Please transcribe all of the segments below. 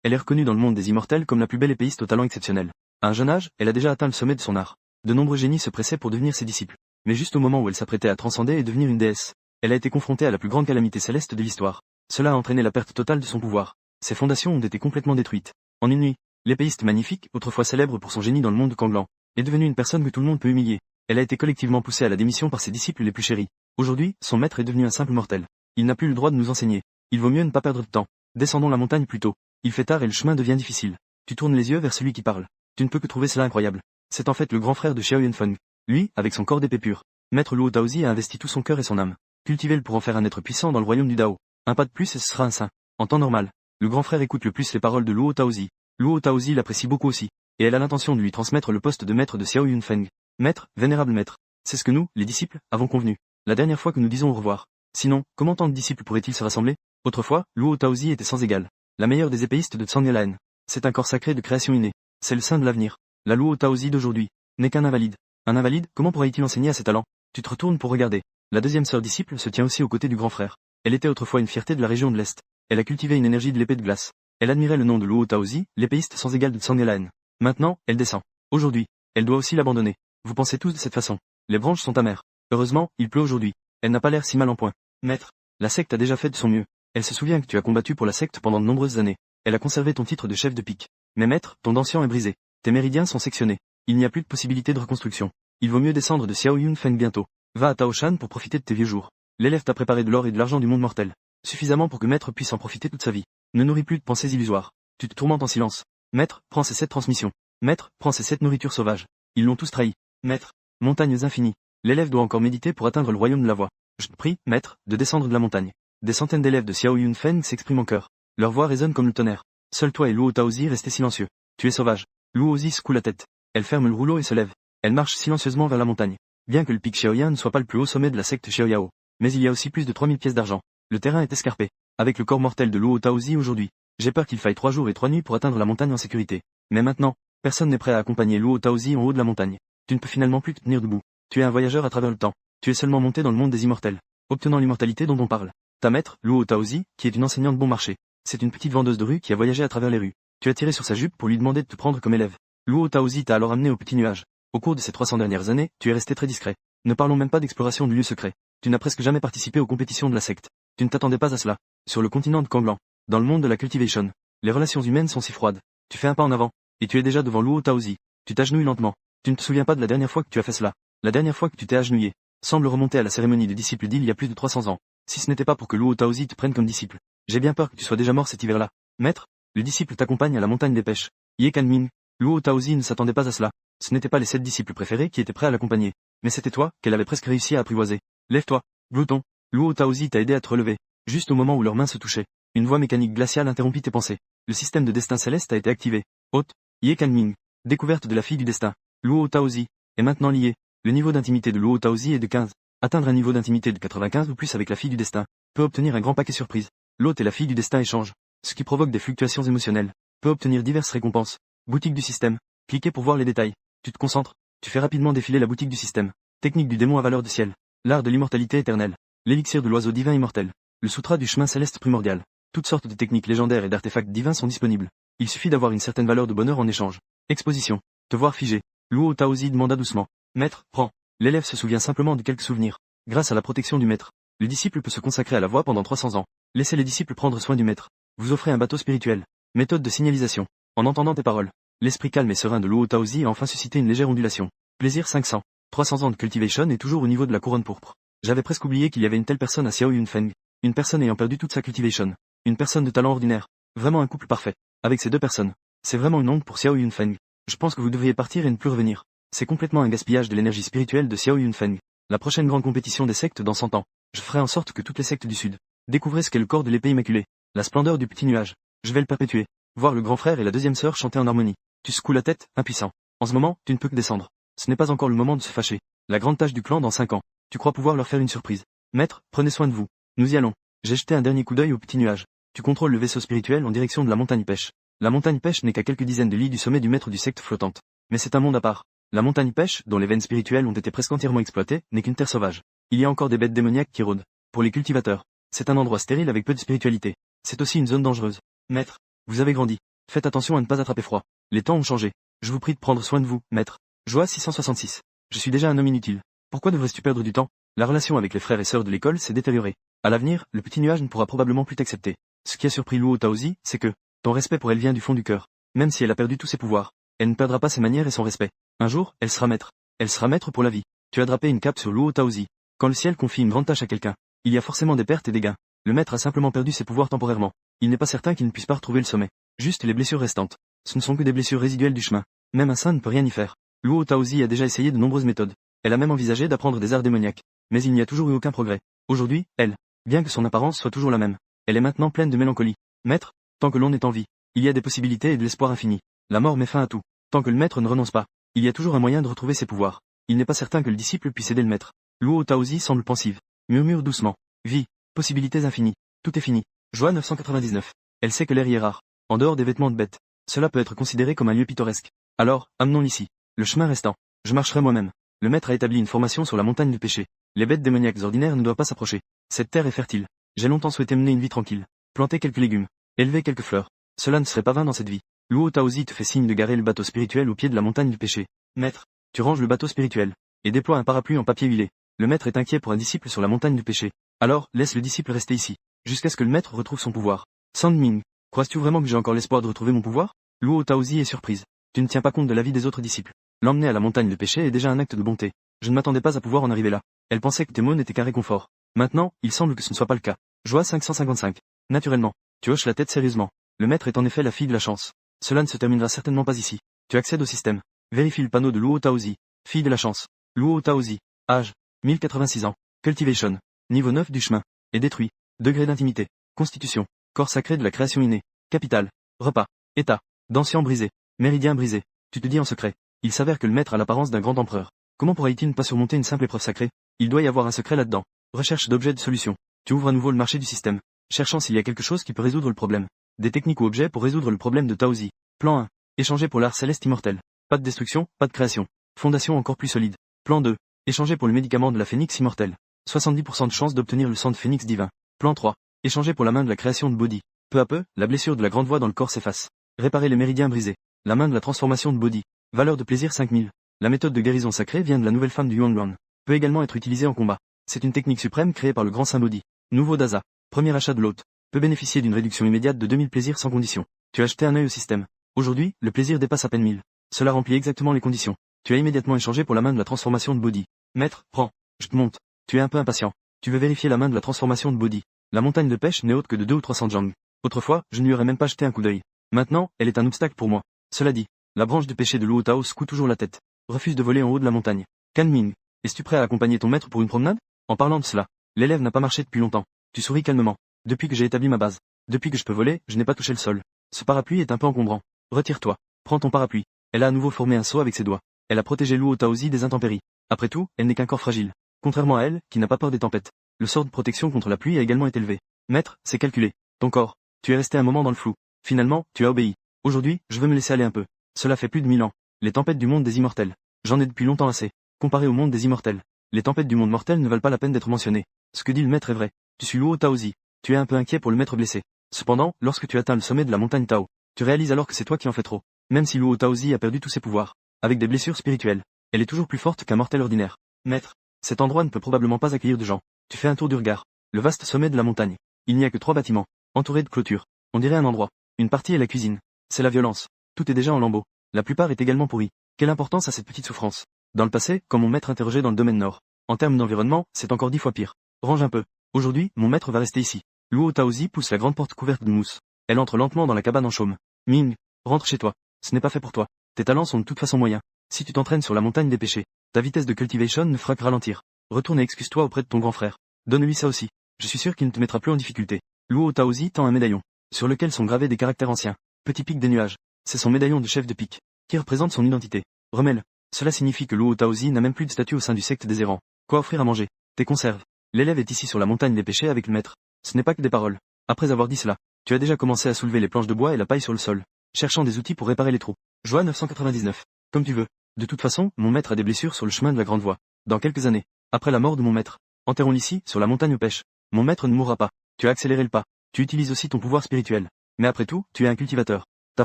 Elle est reconnue dans le monde des immortels comme la plus belle épéiste au talent exceptionnel. À un jeune âge, elle a déjà atteint le sommet de son art. De nombreux génies se pressaient pour devenir ses disciples. Mais juste au moment où elle s'apprêtait à transcender et devenir une déesse, elle a été confrontée à la plus grande calamité céleste de l'histoire. Cela a entraîné la perte totale de son pouvoir. Ses fondations ont été complètement détruites. En une nuit, l'épéiste magnifique, autrefois célèbre pour son génie dans le monde de Kanglan, est devenue une personne que tout le monde peut humilier. Elle a été collectivement poussée à la démission par ses disciples les plus chéris. Aujourd'hui, son maître est devenu un simple mortel. Il n'a plus le droit de nous enseigner. Il vaut mieux ne pas perdre de temps. Descendons la montagne plus tôt. Il fait tard et le chemin devient difficile. Tu tournes les yeux vers celui qui parle. Tu ne peux que trouver cela incroyable. C'est en fait le grand frère de Xiao Yunfeng. Lui, avec son corps d'épée pure. Maître Luo Taozi a investi tout son cœur et son âme. Cultivez-le pour en faire un être puissant dans le royaume du Dao. Un pas de plus et ce sera un saint. En temps normal, le grand frère écoute le plus les paroles de Luo Taozi. Luo Taozi l'apprécie beaucoup aussi. Et elle a l'intention de lui transmettre le poste de maître de Xiao Yunfeng. Maître, vénérable maître. C'est ce que nous, les disciples, avons convenu. La dernière fois que nous disons au revoir. Sinon, comment tant de disciples pourraient-ils se rassembler? Autrefois, Luo Taozi était sans égal. La meilleure des épéistes de Tsangyalan. C'est un corps sacré de création innée. C'est le saint de l'avenir. La Luo Taozi d'aujourd'hui n'est qu'un invalide. Un invalide, comment pourrait-il enseigner à ses talents? Tu te retournes pour regarder. La deuxième sœur disciple se tient aussi aux côtés du grand frère. Elle était autrefois une fierté de la région de l'Est. Elle a cultivé une énergie de l'épée de glace. Elle admirait le nom de Luo Taozi, l'épéiste sans égal de Tsangyalan. Maintenant, elle descend. Aujourd'hui, elle doit aussi l'abandonner. Vous pensez tous de cette façon. Les branches sont amères. Heureusement, il pleut aujourd'hui. Elle n'a pas l'air si mal en point. Maître, la secte a déjà fait de son mieux. Elle se souvient que tu as combattu pour la secte pendant de nombreuses années. Elle a conservé ton titre de chef de pique. Mais maître, ton dentian est brisé. Tes méridiens sont sectionnés. Il n'y a plus de possibilité de reconstruction. Il vaut mieux descendre de Xiao Yunfeng bientôt. Va à Taoshan pour profiter de tes vieux jours. L'élève t'a préparé de l'or et de l'argent du monde mortel. Suffisamment pour que maître puisse en profiter toute sa vie. Ne nourris plus de pensées illusoires. Tu te tourmentes en silence. Maître, prends ces 7 transmissions. Maître, prends ces 7 nourritures sauvages. Ils l'ont tous trahi. Maître, montagnes infinies. L'élève doit encore méditer pour atteindre le royaume de la voie. Je te prie, maître, de descendre de la montagne. Des centaines d'élèves de Xiao Yunfeng s'expriment en chœur. Leur voix résonne comme le tonnerre. Seul toi et Luo Taozi restez silencieux. Tu es sauvage. Luo Taozi secoue la tête. Elle ferme le rouleau et se lève. Elle marche silencieusement vers la montagne. Bien que le pic Xiaoyan ne soit pas le plus haut sommet de la secte Xiaoyao. Mais il y a aussi plus de 3000 pièces d'argent. Le terrain est escarpé. Avec le corps mortel de Luo Taozi aujourd'hui, j'ai peur qu'il faille 3 jours et 3 nuits pour atteindre la montagne en sécurité. Mais maintenant, personne n'est prêt à accompagner Luo Taozi en haut de la montagne. Tu ne peux finalement plus te tenir debout. Tu es un voyageur à travers le temps. Tu es seulement monté dans le monde des immortels, obtenant l'immortalité dont on parle. Ta maître, Luo Taozi, qui est une enseignante bon marché. C'est une petite vendeuse de rue qui a voyagé à travers les rues. Tu as tiré sur sa jupe pour lui demander de te prendre comme élève. Luo Taozi t'a alors amené au petit nuage. Au cours de ces 300 dernières années, tu es resté très discret. Ne parlons même pas d'exploration de lieux secrets. Tu n'as presque jamais participé aux compétitions de la secte. Tu ne t'attendais pas à cela. Sur le continent de Kanglan, dans le monde de la cultivation, les relations humaines sont si froides. Tu fais un pas en avant, et tu es déjà devant Luo Taozi. Tu t'agenouilles lentement. Tu ne te souviens pas de la dernière fois que tu as fait cela. La dernière fois que tu t'es agenouillé semble remonter à la cérémonie de disciple d'il y a plus de 300 ans. Si ce n'était pas pour que Luo Taozi te prenne comme disciple, j'ai bien peur que tu sois déjà mort cet hiver-là. Maître, le disciple t'accompagne à la montagne des pêches. Ye Kanming, Luo Taozi ne s'attendait pas à cela. Ce n'étaient pas les 7 disciples préférés qui étaient prêts à l'accompagner. Mais c'était toi, qu'elle avait presque réussi à apprivoiser. Lève-toi, glouton. Luo Taozi t'a aidé à te relever. Juste au moment où leurs mains se touchaient, une voix mécanique glaciale interrompit tes pensées. Le système de destin céleste a été activé. Haute, Ye Kanming, découverte de la fille du destin. Luo Taozi est maintenant lié. Le niveau d'intimité de Luo Taozi est de 15. Atteindre un niveau d'intimité de 95 ou plus avec la fille du destin peut obtenir un grand paquet surprise. L'hôte et la fille du destin échangent, ce qui provoque des fluctuations émotionnelles. Peut obtenir diverses récompenses. Boutique du système. Cliquez pour voir les détails. Tu te concentres. Tu fais rapidement défiler la boutique du système. Technique du démon à valeur de ciel. L'art de l'immortalité éternelle. L'élixir de l'oiseau divin immortel. Le sutra du chemin céleste primordial. Toutes sortes de techniques légendaires et d'artefacts divins sont disponibles. Il suffit d'avoir une certaine valeur de bonheur en échange. Exposition. Te voir figé. Luo Taozi demanda doucement. Maître, prends. L'élève se souvient simplement de quelques souvenirs. Grâce à la protection du maître, le disciple peut se consacrer à la voie pendant 300 ans. Laissez les disciples prendre soin du maître. Vous offrez un bateau spirituel. Méthode de signalisation. En entendant tes paroles, l'esprit calme et serein de Luo Taozi a enfin suscité une légère ondulation. Plaisir 500. 300 ans de cultivation est toujours au niveau de la couronne pourpre. J'avais presque oublié qu'il y avait une telle personne à Xiao Yunfeng. Une personne ayant perdu toute sa cultivation. Une personne de talent ordinaire. Vraiment un couple parfait. Avec ces deux personnes. C'est vraiment une honte pour Xiao Yunfeng. Je pense que vous devriez partir et ne plus revenir. C'est complètement un gaspillage de l'énergie spirituelle de Xiao Yunfeng. La prochaine grande compétition des sectes dans 100 ans. Je ferai en sorte que toutes les sectes du Sud découvrez ce qu'est le corps de l'épée immaculée. La splendeur du petit nuage. Je vais le perpétuer. Voir le grand frère et la deuxième sœur chanter en harmonie. Tu secoues la tête, impuissant. En ce moment, tu ne peux que descendre. Ce n'est pas encore le moment de se fâcher. La grande tâche du clan dans 5 ans. Tu crois pouvoir leur faire une surprise. Maître, prenez soin de vous. Nous y allons. J'ai jeté un dernier coup d'œil au petit nuage. Tu contrôles le vaisseau spirituel en direction de la montagne pêche. La montagne pêche n'est qu'à quelques dizaines de lits du sommet du maître du secte flottante. Mais c'est un monde à part. La montagne pêche, dont les veines spirituelles ont été presque entièrement exploitées, n'est qu'une terre sauvage. Il y a encore des bêtes démoniaques qui rôdent. Pour les cultivateurs, c'est un endroit stérile avec peu de spiritualité. C'est aussi une zone dangereuse. Maître, vous avez grandi. Faites attention à ne pas attraper froid. Les temps ont changé. Je vous prie de prendre soin de vous, maître. Joie 666. Je suis déjà un homme inutile. Pourquoi devrais-tu perdre du temps? La relation avec les frères et sœurs de l'école s'est détériorée. À l'avenir, le petit nuage ne pourra probablement plus t'accepter. Ce qui a surpris Luo Taozi, c'est que ton respect pour elle vient du fond du cœur. Même si elle a perdu tous ses pouvoirs, elle ne perdra pas ses manières et son respect. Un jour, elle sera maître. Elle sera maître pour la vie. Tu as drapé une cape sur Luo Taozi. Quand le ciel confie une grande tâche à quelqu'un, il y a forcément des pertes et des gains. Le maître a simplement perdu ses pouvoirs temporairement. Il n'est pas certain qu'il ne puisse pas retrouver le sommet. Juste les blessures restantes. Ce ne sont que des blessures résiduelles du chemin. Même un saint ne peut rien y faire. Luo Taozi a déjà essayé de nombreuses méthodes. Elle a même envisagé d'apprendre des arts démoniaques. Mais il n'y a toujours eu aucun progrès. Aujourd'hui, elle, bien que son apparence soit toujours la même, elle est maintenant pleine de mélancolie. Maître, tant que l'on est en vie, il y a des possibilités et de l'espoir infini. La mort met fin à tout. Tant que le maître ne renonce pas, il y a toujours un moyen de retrouver ses pouvoirs. Il n'est pas certain que le disciple puisse aider le maître. Luo Taozi semble pensive. Murmure doucement. Vie, possibilités infinies. Tout est fini. Joie 999. Elle sait que l'air y est rare. En dehors des vêtements de bête. Cela peut être considéré comme un lieu pittoresque. Alors, amenons l'ici. Le chemin restant. Je marcherai moi-même. Le maître a établi une formation sur la montagne du péché. Les bêtes démoniaques ordinaires ne doivent pas s'approcher. Cette terre est fertile. J'ai longtemps souhaité mener une vie tranquille. Planter quelques légumes. Élever quelques fleurs. Cela ne serait pas vain dans cette vie. Luo Taozi te fait signe de garer le bateau spirituel au pied de la montagne du péché. Maître, tu ranges le bateau spirituel. Et déploies un parapluie en papier huilé. Le maître est inquiet pour un disciple sur la montagne du péché. Alors, laisse le disciple rester ici. Jusqu'à ce que le maître retrouve son pouvoir. Sandming, crois-tu vraiment que j'ai encore l'espoir de retrouver mon pouvoir? Luo Taozi est surprise. Tu ne tiens pas compte de l'avis des autres disciples. L'emmener à la montagne de péché est déjà un acte de bonté. Je ne m'attendais pas à pouvoir en arriver là. Elle pensait que tes mots n'étaient qu'un réconfort. Maintenant, il semble que ce ne soit pas le cas. Joie 555. Naturellement, tu hoches la tête sérieusement. Le maître est en effet la fille de la chance. Cela ne se terminera certainement pas ici. Tu accèdes au système. Vérifie le panneau de Luo Taozi. Fille de la chance. Luo Taozi. Âge. 1086 ans. Cultivation. Niveau 9 du chemin. Et détruit. Degré d'intimité. Constitution. Corps sacré de la création innée. Capitale. Repas. État. Dentian brisé. Méridien brisé. Tu te dis en secret. Il s'avère que le maître a l'apparence d'un grand empereur. Comment pourrait-il ne pas surmonter une simple épreuve sacrée? Il doit y avoir un secret là-dedans. Recherche d'objets de solution. Tu ouvres à nouveau le marché du système. Cherchant s'il y a quelque chose qui peut résoudre le problème. Des techniques ou objets pour résoudre le problème de Taozi. Plan 1. Échanger pour l'art céleste immortel. Pas de destruction, pas de création. Fondation encore plus solide. Plan 2. Échanger pour le médicament de la phénix immortelle. 70% de chance d'obtenir le sang de phénix divin. Plan 3. Échanger pour la main de la création de Bodhi. Peu à peu, la blessure de la grande voix dans le corps s'efface. Réparer les méridiens brisés. La main de la transformation de Bodhi. Valeur de plaisir 5000. La méthode de guérison sacrée vient de la nouvelle femme du Yuanguan. Peut également être utilisée en combat. C'est une technique suprême créée par le grand saint Bodhi. Nouveau Daza. Premier achat de l'hôte. Peut bénéficier d'une réduction immédiate de 2000 plaisirs sans condition. Tu as jeté un œil au système. Aujourd'hui, le plaisir dépasse à peine 1000. Cela remplit exactement les conditions. Tu as immédiatement échangé pour la main de la transformation de Bodhi. Maître, prends. Je te monte. Tu es un peu impatient. Tu veux vérifier la main de la transformation de Bodhi. La montagne de pêche n'est haute que de 2 ou 300 jang. Autrefois, je ne lui aurais même pas jeté un coup d'œil. Maintenant, elle est un obstacle pour moi. Cela dit, la branche du péché de Luo Tao secoue toujours la tête. Refuse de voler en haut de la montagne. Canming, es-tu prêt à accompagner ton maître pour une promenade? En parlant de cela, l'élève n'a pas marché depuis longtemps. Tu souris calmement. Depuis que j'ai établi ma base. Depuis que je peux voler, je n'ai pas touché le sol. Ce parapluie est un peu encombrant. Retire-toi. Prends ton parapluie. Elle a à nouveau formé un seau avec ses doigts. Elle a protégé Luo Taozi des intempéries. Après tout, elle n'est qu'un corps fragile. Contrairement à elle, qui n'a pas peur des tempêtes. Le sort de protection contre la pluie a également été élevé. Maître, c'est calculé. Ton corps. Tu es resté un moment dans le flou. Finalement, tu as obéi. Aujourd'hui, je veux me laisser aller un peu. Cela fait plus de 1000 ans. Les tempêtes du monde des immortels. J'en ai depuis longtemps assez. Comparé au monde des immortels. Les tempêtes du monde mortel ne valent pas la peine d'être mentionnées. Ce que dit le maître est vrai. Tu suis Luo Taozi. Tu es un peu inquiet pour le maître blessé. Cependant, lorsque tu atteins le sommet de la montagne Tao, tu réalises alors que c'est toi qui en fais trop. Même si Luo Taozi a perdu tous ses pouvoirs, avec des blessures spirituelles, elle est toujours plus forte qu'un mortel ordinaire. Maître, cet endroit ne peut probablement pas accueillir de gens. Tu fais un tour du regard. Le vaste sommet de la montagne. Il n'y a que 3 bâtiments, entourés de clôtures. On dirait un endroit. Une partie est la cuisine. C'est la violence. Tout est déjà en lambeaux. La plupart est également pourri. Quelle importance a cette petite souffrance? Dans le passé, quand mon maître interrogeait dans le domaine nord. En termes d'environnement, c'est encore 10 fois pire. Range un peu. Aujourd'hui, mon maître va rester ici. Luo Taozi pousse la grande porte couverte de mousse. Elle entre lentement dans la cabane en chaume. Ming, rentre chez toi. Ce n'est pas fait pour toi. Tes talents sont de toute façon moyens. Si tu t'entraînes sur la montagne des péchés, ta vitesse de cultivation ne fera que ralentir. Retourne et excuse-toi auprès de ton grand frère. Donne-lui ça aussi. Je suis sûr qu'il ne te mettra plus en difficulté. Luo Taozi tend un médaillon, sur lequel sont gravés des caractères anciens. Petit pic des nuages. C'est son médaillon de chef de pique, qui représente son identité. Remets-le. Cela signifie que Luo Taozi n'a même plus de statut au sein du secte des errants. Quoi offrir à manger? Tes conserves. L'élève est ici sur la montagne des péchés avec le maître. Ce n'est pas que des paroles. Après avoir dit cela, tu as déjà commencé à soulever les planches de bois et la paille sur le sol, cherchant des outils pour réparer les trous. Joie 999. Comme tu veux. De toute façon, mon maître a des blessures sur le chemin de la grande voie. Dans quelques années, après la mort de mon maître, enterrons l'ici, sur la montagne aux pêches. Mon maître ne mourra pas. Tu as accéléré le pas. Tu utilises aussi ton pouvoir spirituel. Mais après tout, tu es un cultivateur. Ta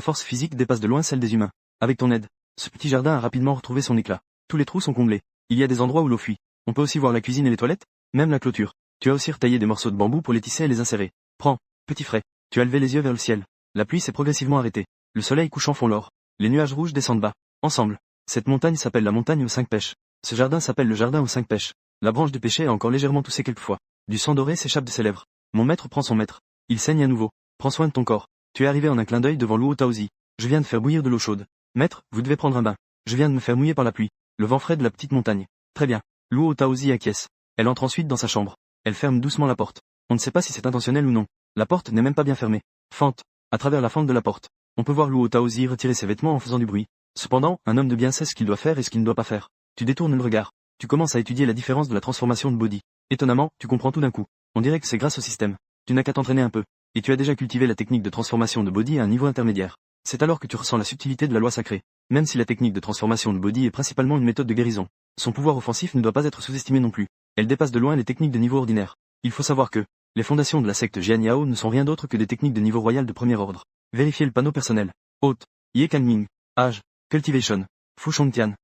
force physique dépasse de loin celle des humains. Avec ton aide, ce petit jardin a rapidement retrouvé son éclat. Tous les trous sont comblés. Il y a des endroits où l'eau fuit. On peut aussi voir la cuisine et les toilettes, même la clôture. Tu as aussi retaillé des morceaux de bambou pour les tisser et les insérer. Prends, petit frais. Tu as levé les yeux vers le ciel. La pluie s'est progressivement arrêtée. Le soleil couchant fond l'or. Les nuages rouges descendent bas. Ensemble. Cette montagne s'appelle la montagne aux 5 pêches. Ce jardin s'appelle le jardin aux 5 pêches. La branche de pêcher a encore légèrement toussé quelquefois. Du sang doré s'échappe de ses lèvres. Mon maître prend son maître. Il saigne à nouveau. Prends soin de ton corps. Tu es arrivé en un clin d'œil devant Luo Taozi. Je viens de faire bouillir de l'eau chaude. Maître, vous devez prendre un bain. Je viens de me faire mouiller par la pluie. Le vent frais de la petite montagne. Très bien. Luo Taozi acquiesce. Elle entre ensuite dans sa chambre. Elle ferme doucement la porte. On ne sait pas si c'est intentionnel ou non. La porte n'est même pas bien fermée. Fente. À travers la fente de la porte, on peut voir Luo Taozi retirer ses vêtements en faisant du bruit. Cependant, un homme de bien sait ce qu'il doit faire et ce qu'il ne doit pas faire. Tu détournes le regard. Tu commences à étudier la différence de la transformation de body. Étonnamment, tu comprends tout d'un coup. On dirait que c'est grâce au système. Tu n'as qu'à t'entraîner un peu. Et tu as déjà cultivé la technique de transformation de body à un niveau intermédiaire. C'est alors que tu ressens la subtilité de la loi sacrée. Même si la technique de transformation de body est principalement une méthode de guérison, son pouvoir offensif ne doit pas être sous-estimé non plus. Elle dépasse de loin les techniques de niveau ordinaire. Il faut savoir que les fondations de la secte Jianyao ne sont rien d'autre que des techniques de niveau royal de premier ordre. Vérifiez le panneau personnel. Hôte. Ye Kalming. Âge. Cultivation. Fu Shongtian.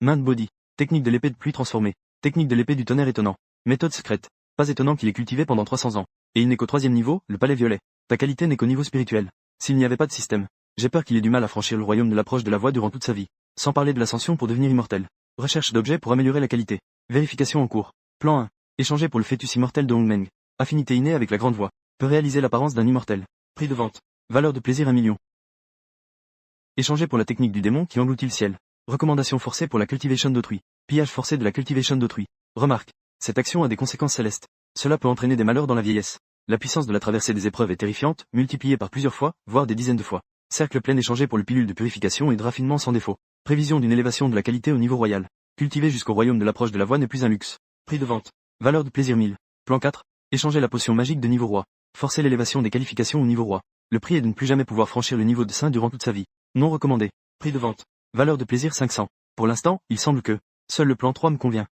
Main de body. Technique de l'épée de pluie transformée. Technique de l'épée du tonnerre étonnant. Méthode secrète. Pas étonnant qu'il ait cultivé pendant 300 ans. Et il n'est qu'au 3e niveau, le palais violet. Ta qualité n'est qu'au niveau spirituel. S'il n'y avait pas de système, j'ai peur qu'il ait du mal à franchir le royaume de l'approche de la voie durant toute sa vie. Sans parler de l'ascension pour devenir immortel. Recherche d'objets pour améliorer la qualité. Vérification en cours. Plan 1. Échanger pour le fœtus immortel de Hongmeng. Affinité innée avec la grande voie. Peut réaliser l'apparence d'un immortel. Prix de vente. Valeur de plaisir 1 million. Échanger pour la technique du démon qui engloutit le ciel. Recommandation forcée pour la cultivation d'autrui. Pillage forcé de la cultivation d'autrui. Remarque. Cette action a des conséquences célestes. Cela peut entraîner des malheurs dans la vieillesse. La puissance de la traversée des épreuves est terrifiante, multipliée par plusieurs fois, voire des dizaines de fois. Cercle plein échangé pour le pilule de purification et de raffinement sans défaut. Prévision d'une élévation de la qualité au niveau royal. Cultiver jusqu'au royaume de l'approche de la voie n'est plus un luxe. Prix de vente. Valeur de plaisir 1000. Plan 4. Échanger la potion magique de niveau roi. Forcer l'élévation des qualifications au niveau roi. Le prix est de ne plus jamais pouvoir franchir le niveau de saint durant toute sa vie. Non recommandé. Prix de vente. Valeur de plaisir 500. Pour l'instant, il semble que seul le plan 3 me convient.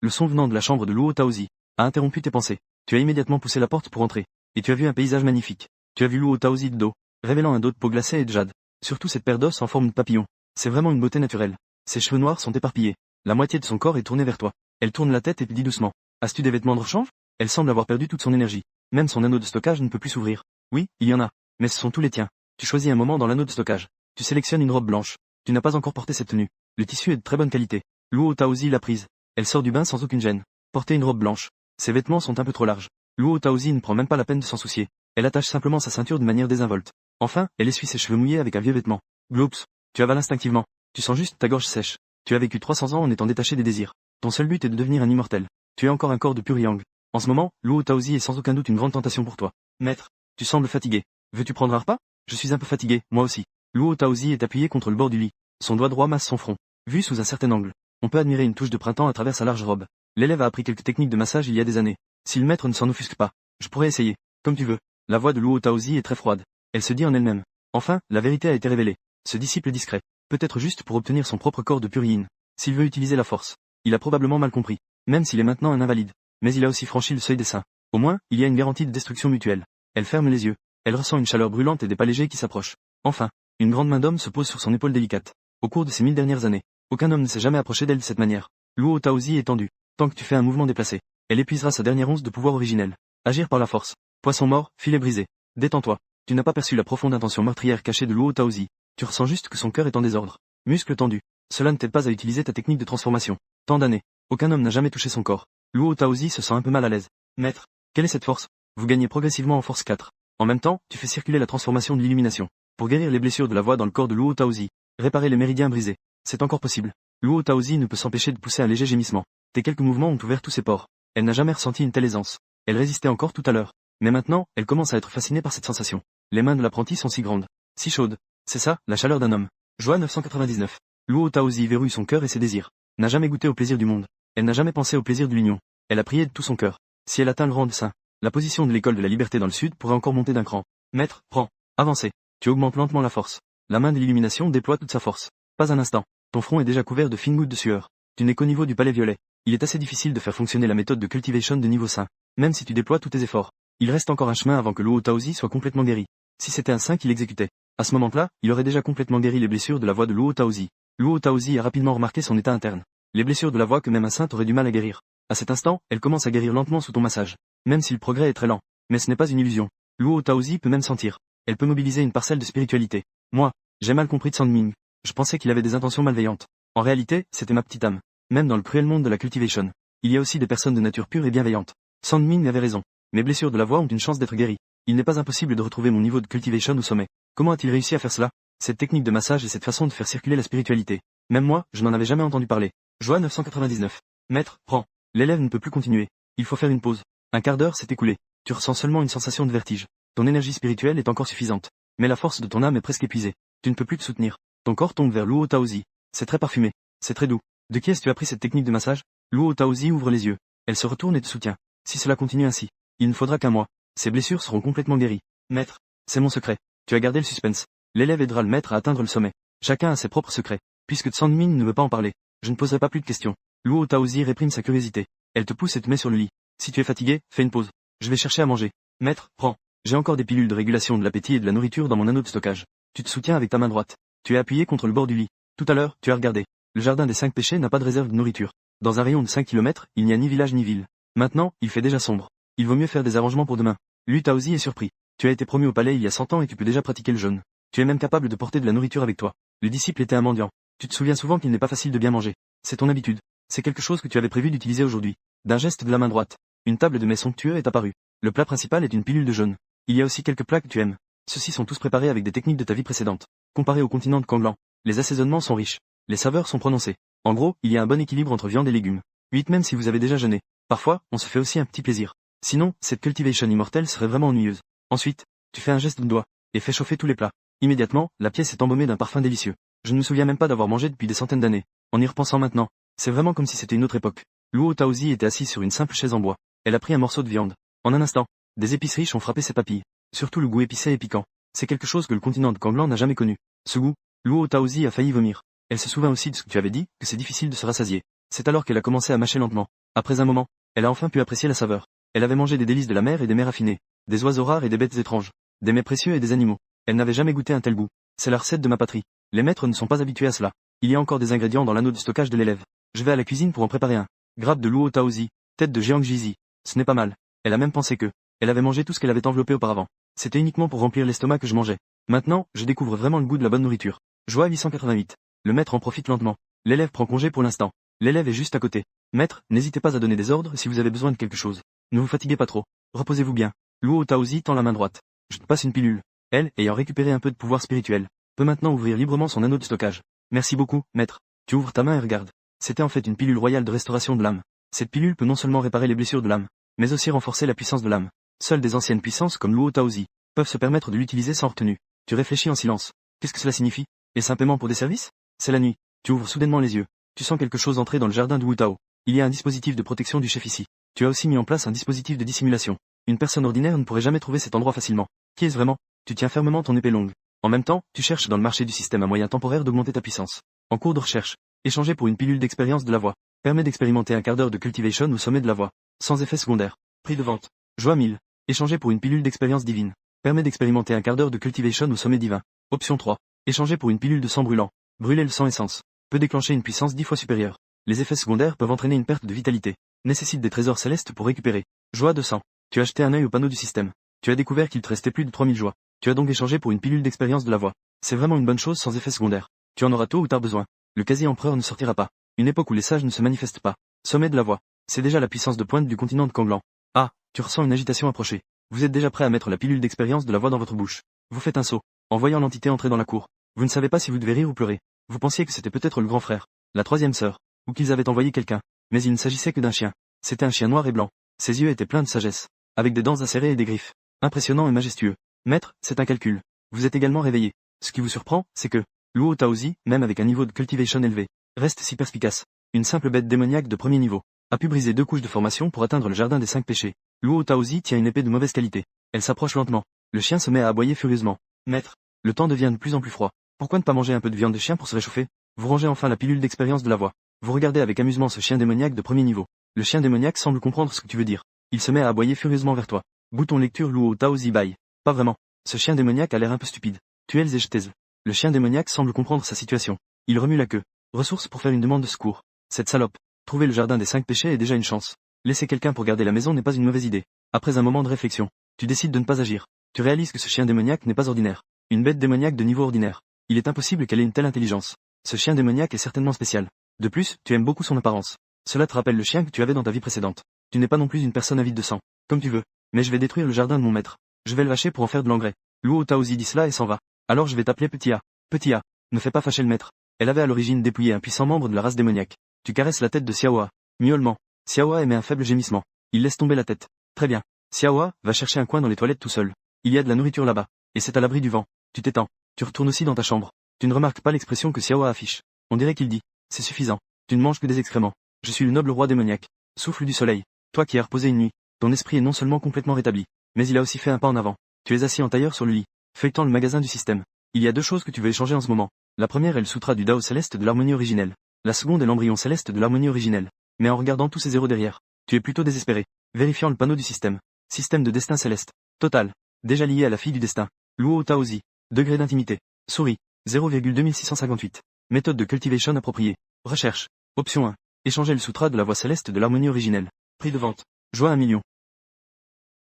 Le son venant de la chambre de Luo Taozi a interrompu tes pensées. Tu as immédiatement poussé la porte pour entrer. Et tu as vu un paysage magnifique. Tu as vu Luo Taozi de dos, révélant un dos de peau glacée et de jade. Surtout cette paire d'os en forme de papillon. C'est vraiment une beauté naturelle. Ses cheveux noirs sont éparpillés. La moitié de son corps est tournée vers toi. Elle tourne la tête et dit doucement. As-tu des vêtements de rechange? Elle semble avoir perdu toute son énergie. Même son anneau de stockage ne peut plus s'ouvrir. Oui, il y en a. Mais ce sont tous les tiens. Tu choisis un moment dans l'anneau de stockage. Tu sélectionnes une robe blanche. Tu n'as pas encore porté cette tenue. Le tissu est de très bonne qualité. Luo Taozi l'a prise. Elle sort du bain sans aucune gêne. Porter une robe blanche. Ses vêtements sont un peu trop larges. Luo Taozi ne prend même pas la peine de s'en soucier. Elle attache simplement sa ceinture de manière désinvolte. Enfin, elle essuie ses cheveux mouillés avec un vieux vêtement. Gloops. Tu avales instinctivement. Tu sens juste ta gorge sèche. Tu as vécu 300 ans en étant détaché des désirs. Ton seul but est de devenir un immortel. Tu as encore un corps de pur yang. En ce moment, Luo Taozi est sans aucun doute une grande tentation pour toi. Maître, tu sembles fatigué. Veux-tu prendre un repas? Je suis un peu fatigué, moi aussi. Luo Taozi est appuyé contre le bord du lit. Son doigt droit masse son front. Vu sous un certain angle, on peut admirer une touche de printemps à travers sa large robe. L'élève a appris quelques techniques de massage il y a des années. Si le maître ne s'en offusque pas, je pourrais essayer. Comme tu veux. La voix de Luo Taozi est très froide. Elle se dit en elle-même. Enfin, la vérité a été révélée. Ce disciple est discret. Peut-être juste pour obtenir son propre corps de purine. S'il veut utiliser la force. Il a probablement mal compris. Même s'il est maintenant un invalide. Mais il a aussi franchi le seuil des saints. Au moins, il y a une garantie de destruction mutuelle. Elle ferme les yeux. Elle ressent une chaleur brûlante et des pas légers qui s'approchent. Enfin, une grande main d'homme se pose sur son épaule délicate. Au cours de ces 1000 dernières années, aucun homme ne s'est jamais approché d'elle de cette manière. Luo Taozi est tendue. Tant que tu fais un mouvement déplacé, elle épuisera sa dernière once de pouvoir originel. Agir par la force. Poisson mort, filet brisé. Détends-toi. Tu n'as pas perçu la profonde intention meurtrière cachée de Luo Taozi. Tu ressens juste que son cœur est en désordre. Muscles tendus. Cela ne t'aide pas à utiliser ta technique de transformation. Tant d'années. Aucun homme n'a jamais touché son corps. Luo Taozi se sent un peu mal à l'aise. Maître, quelle est cette force? Vous gagnez progressivement en force 4. En même temps, tu fais circuler la transformation de l'illumination. Pour guérir les blessures de la voix dans le corps de Luo Taozi. Réparer les méridiens brisés. C'est encore possible. Luo Taozi ne peut s'empêcher de pousser un léger gémissement. Tes quelques mouvements ont ouvert tous ses pores. Elle n'a jamais ressenti une telle aisance. Elle résistait encore tout à l'heure. Mais maintenant, elle commence à être fascinée par cette sensation. Les mains de l'apprenti sont si grandes. Si chaudes. C'est ça, la chaleur d'un homme. Joie 999. Luo Taozi verrouille son cœur et ses désirs. N'a jamais goûté au plaisir du monde. Elle n'a jamais pensé au plaisir de l'union. Elle a prié de tout son cœur. Si elle atteint le rang de saint, la position de l'école de la liberté dans le sud pourrait encore monter d'un cran. Maître, prends. Avancez. Tu augmentes lentement la force. La main de l'illumination déploie toute sa force. Pas un instant. Ton front est déjà couvert de fines gouttes de sueur. Tu n'es qu'au niveau du palais violet. Il est assez difficile de faire fonctionner la méthode de cultivation de niveau saint. Même si tu déploies tous tes efforts. Il reste encore un chemin avant que Luo Taozi soit complètement guéri. Si c'était un saint qu'il exécutait, à ce moment-là, il aurait déjà complètement guéri les blessures de la voix de Luo Taozi. Luo Taozi a rapidement remarqué son état interne. Les blessures de la voix que même un saint aurait du mal à guérir. À cet instant, elle commence à guérir lentement sous ton massage. Même si le progrès est très lent. Mais ce n'est pas une illusion. Luo Taozi peut même sentir. Elle peut mobiliser une parcelle de spiritualité. Moi, j'ai mal compris de Sandming. Je pensais qu'il avait des intentions malveillantes. En réalité, c'était ma petite âme. Même dans le cruel monde de la cultivation, il y a aussi des personnes de nature pure et bienveillante. Sandming avait raison. Mes blessures de la voix ont une chance d'être guéries. Il n'est pas impossible de retrouver mon niveau de cultivation au sommet. Comment a-t-il réussi à faire cela? Cette technique de massage et cette façon de faire circuler la spiritualité. Même moi, je n'en avais jamais entendu parler. Joie 999. Maître, prends. L'élève ne peut plus continuer. Il faut faire une pause. Un quart d'heure s'est écoulé. Tu ressens seulement une sensation de vertige. Ton énergie spirituelle est encore suffisante. Mais la force de ton âme est presque épuisée. Tu ne peux plus te soutenir. Ton corps tombe vers Luo Taozi. C'est très parfumé. C'est très doux. De qui est-ce que tu as appris cette technique de massage? Luo Taozi ouvre les yeux. Elle se retourne et te soutient. Si cela continue ainsi, il ne faudra qu'un mois. Ses blessures seront complètement guéries. Maître, c'est mon secret. Tu as gardé le suspense. L'élève aidera le maître à atteindre le sommet. Chacun a ses propres secrets. Puisque Sandming ne veut pas en parler, je ne poserai pas plus de questions. Luo Taozi réprime sa curiosité. Elle te pousse et te met sur le lit. Si tu es fatigué, fais une pause. Je vais chercher à manger. Maître, prends. J'ai encore des pilules de régulation de l'appétit et de la nourriture dans mon anneau de stockage. Tu te soutiens avec ta main droite. Tu es appuyé contre le bord du lit. Tout à l'heure, tu as regardé. Le jardin des 5 péchés n'a pas de réserve de nourriture. Dans un rayon de 5 km, il n'y a ni village ni ville. Maintenant, il fait déjà sombre. Il vaut mieux faire des arrangements pour demain. Lu Taozi est surpris. Tu as été promu au palais il y a 100 ans et tu peux déjà pratiquer le jeûne. Tu es même capable de porter de la nourriture avec toi. Le disciple était un mendiant. Tu te souviens souvent qu'il n'est pas facile de bien manger. C'est ton habitude. C'est quelque chose que tu avais prévu d'utiliser aujourd'hui. D'un geste de la main droite, une table de mets somptueux est apparue. Le plat principal est une pilule de jeûne. Il y a aussi quelques plats que tu aimes. Ceux-ci sont tous préparés avec des techniques de ta vie précédente. Comparé au continent de Kanglan, les assaisonnements sont riches. Les saveurs sont prononcées. En gros, il y a un bon équilibre entre viande et légumes. 8 même si vous avez déjà jeûné. Parfois, on se fait aussi un petit plaisir. Sinon, cette cultivation immortelle serait vraiment ennuyeuse. Ensuite, tu fais un geste de doigt, et fais chauffer tous les plats. Immédiatement, la pièce est embaumée d'un parfum délicieux. Je ne me souviens même pas d'avoir mangé depuis des centaines d'années. En y repensant maintenant, c'est vraiment comme si c'était une autre époque. Luo Taozi était assise sur une simple chaise en bois. Elle a pris un morceau de viande. En un instant, des épices riches ont frappé ses papilles. Surtout le goût épicé et piquant. C'est quelque chose que le continent de Kanglan n'a jamais connu. Ce goût, Luo Taozi a failli vomir. Elle se souvint aussi de ce que tu avais dit, que c'est difficile de se rassasier. C'est alors qu'elle a commencé à mâcher lentement. Après un moment, elle a enfin pu apprécier la saveur. Elle avait mangé des délices de la mer et des mets raffinés, des oiseaux rares et des bêtes étranges, des mets précieux et des animaux. Elle n'avait jamais goûté un tel goût. C'est la recette de ma patrie. Les maîtres ne sont pas habitués à cela. Il y a encore des ingrédients dans l'anneau de stockage de l'élève. Je vais à la cuisine pour en préparer un. Grappe de Luo Taozi, tête de Jiang Jizi. Ce n'est pas mal. Elle a même pensé que elle avait mangé tout ce qu'elle avait enveloppé auparavant. C'était uniquement pour remplir l'estomac que je mangeais. Maintenant, je découvre vraiment le goût de la bonne nourriture. Joie 888. Le maître en profite lentement. L'élève prend congé pour l'instant. L'élève est juste à côté. Maître, n'hésitez pas à donner des ordres si vous avez besoin de quelque chose. Ne vous fatiguez pas trop. Reposez-vous bien. Luo Taozi tend la main droite. Je te passe une pilule. Elle, ayant récupéré un peu de pouvoir spirituel, peut maintenant ouvrir librement son anneau de stockage. Merci beaucoup, maître. Tu ouvres ta main et regarde. C'était en fait une pilule royale de restauration de l'âme. Cette pilule peut non seulement réparer les blessures de l'âme, mais aussi renforcer la puissance de l'âme. Seules des anciennes puissances comme Luo Taozi peuvent se permettre de l'utiliser sans retenue. Tu réfléchis en silence. Qu'est-ce que cela signifie? Et simplement pour des services? C'est la nuit. Tu ouvres soudainement les yeux. Tu sens quelque chose entrer dans le jardin de Wu Tao. Il y a un dispositif de protection du chef ici. Tu as aussi mis en place un dispositif de dissimulation. Une personne ordinaire ne pourrait jamais trouver cet endroit facilement. Qui est-ce vraiment? Tu tiens fermement ton épée longue. En même temps, tu cherches dans le marché du système un moyen temporaire d'augmenter ta puissance. En cours de recherche, échanger pour une pilule d'expérience de la voix. Permet d'expérimenter un quart d'heure de cultivation au sommet de la voix. Sans effet secondaire. Prix de vente. Joie 1000. Échanger pour une pilule d'expérience divine. Permet d'expérimenter un quart d'heure de cultivation au sommet divin. Option 3. Échanger pour une pilule de sang brûlant. Brûler le sang essence. Peut déclencher une puissance 10 fois supérieure. Les effets secondaires peuvent entraîner une perte de vitalité. Nécessite des trésors célestes pour récupérer. Joie 200. Tu as jeté un œil au panneau du système. Tu as découvert qu'il te restait plus de 3000 joies. Tu as donc échangé pour une pilule d'expérience de la voix. C'est vraiment une bonne chose sans effet secondaire. Tu en auras tôt ou tard besoin. Le quasi-empereur ne sortira pas. Une époque où les sages ne se manifestent pas. Sommet de la voix. C'est déjà la puissance de pointe du continent de Kanglan. Ah, tu ressens une agitation approcher. Vous êtes déjà prêt à mettre la pilule d'expérience de la voix dans votre bouche. Vous faites un saut. En voyant l'entité entrer dans la cour. Vous ne savez pas si vous devez rire ou pleurer. Vous pensiez que c'était peut-être le grand frère, la troisième sœur, ou qu'ils avaient envoyé quelqu'un. Mais il ne s'agissait que d'un chien. C'était un chien noir et blanc. Ses yeux étaient pleins de sagesse, avec des dents acérées et des griffes. Impressionnant et majestueux. Maître, c'est un calcul. Vous êtes également réveillé. Ce qui vous surprend, c'est que Luo Taozi, même avec un niveau de cultivation élevé, reste si perspicace. Une simple bête démoniaque de premier niveau a pu briser 2 couches de formation pour atteindre le jardin des 5 péchés. Luo Taozi tient une épée de mauvaise qualité. Elle s'approche lentement. Le chien se met à aboyer furieusement. Maître, le temps devient de plus en plus froid. Pourquoi ne pas manger un peu de viande de chien pour se réchauffer? Vous rangez enfin la pilule d'expérience de la voix. Vous regardez avec amusement ce chien démoniaque de premier niveau. Le chien démoniaque semble comprendre ce que tu veux dire. Il se met à aboyer furieusement vers toi. Bouton lecture Luo Taozi Bai. Pas vraiment. Ce chien démoniaque a l'air un peu stupide. Tuels et jetez. Le chien démoniaque semble comprendre sa situation. Il remue la queue. Ressources pour faire une demande de secours. Cette salope. Trouver le jardin des 5 péchés est déjà une chance. Laisser quelqu'un pour garder la maison n'est pas une mauvaise idée. Après un moment de réflexion, tu décides de ne pas agir. Tu réalises que ce chien démoniaque n'est pas ordinaire. Une bête démoniaque de niveau ordinaire. Il est impossible qu'elle ait une telle intelligence. Ce chien démoniaque est certainement spécial. De plus, tu aimes beaucoup son apparence. Cela te rappelle le chien que tu avais dans ta vie précédente. Tu n'es pas non plus une personne avide de sang. Comme tu veux. Mais je vais détruire le jardin de mon maître. Je vais le vacher pour en faire de l'engrais. Luo Taozi dit cela et s'en va. Alors je vais t'appeler Petit A. Petit A. Ne fais pas fâcher le maître. Elle avait à l'origine dépouillé un puissant membre de la race démoniaque. Tu caresses la tête de Xiaoa. Miaulement. Xiaoa émet un faible gémissement. Il laisse tomber la tête. Très bien. Xiaoa, va chercher un coin dans les toilettes tout seul. Il y a de la nourriture là-bas. Et c'est à l'abri du vent. Tu t'étends. Tu retournes aussi dans ta chambre. Tu ne remarques pas l'expression que Xiaoa affiche. On dirait qu'il dit. C'est suffisant. Tu ne manges que des excréments. Je suis le noble roi démoniaque. Souffle du soleil. Toi qui as reposé une nuit. Ton esprit est non seulement complètement rétabli, mais il a aussi fait un pas en avant. Tu es assis en tailleur sur le lit, feuilletant le magasin du système. Il y a deux choses que tu veux échanger en ce moment. La première est le sutra du Dao céleste de l'harmonie originelle. La seconde est l'embryon céleste de l'harmonie originelle. Mais en regardant tous ces zéros derrière, tu es plutôt désespéré. Vérifiant le panneau du système. Système de destin céleste. Total. Déjà lié à la fille du destin. Luo Taozi. Degré d'intimité. Souris. 0,2658. Méthode de cultivation appropriée. Recherche. Option 1. Échanger le sutra de la voix céleste de l'harmonie originelle. Prix de vente. Joie 1 million.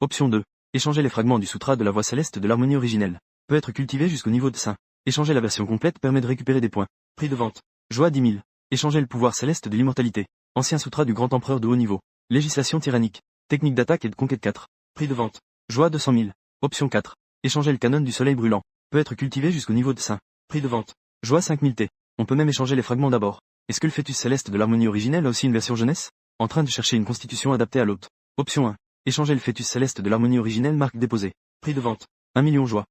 Option 2. Échanger les fragments du sutra de la voix céleste de l'harmonie originelle. Peut être cultivé jusqu'au niveau de saint. Échanger la version complète permet de récupérer des points. Prix de vente. Joie 10 000. Échanger le pouvoir céleste de l'immortalité. Ancien sutra du grand empereur de haut niveau. Législation tyrannique. Technique d'attaque et de conquête 4. Prix de vente. Joie 200 000. Option 4. Échanger le canon du soleil brûlant. Peut être cultivé jusqu'au niveau de saint. Prix de vente. Joie 5000 T. On peut même échanger les fragments d'abord. Est-ce que le fœtus céleste de l'harmonie originelle a aussi une version jeunesse? En train de chercher une constitution adaptée à l'hôte. Option 1. Échanger le fœtus céleste de l'harmonie originelle marque déposée. Prix de vente. 1 million joie.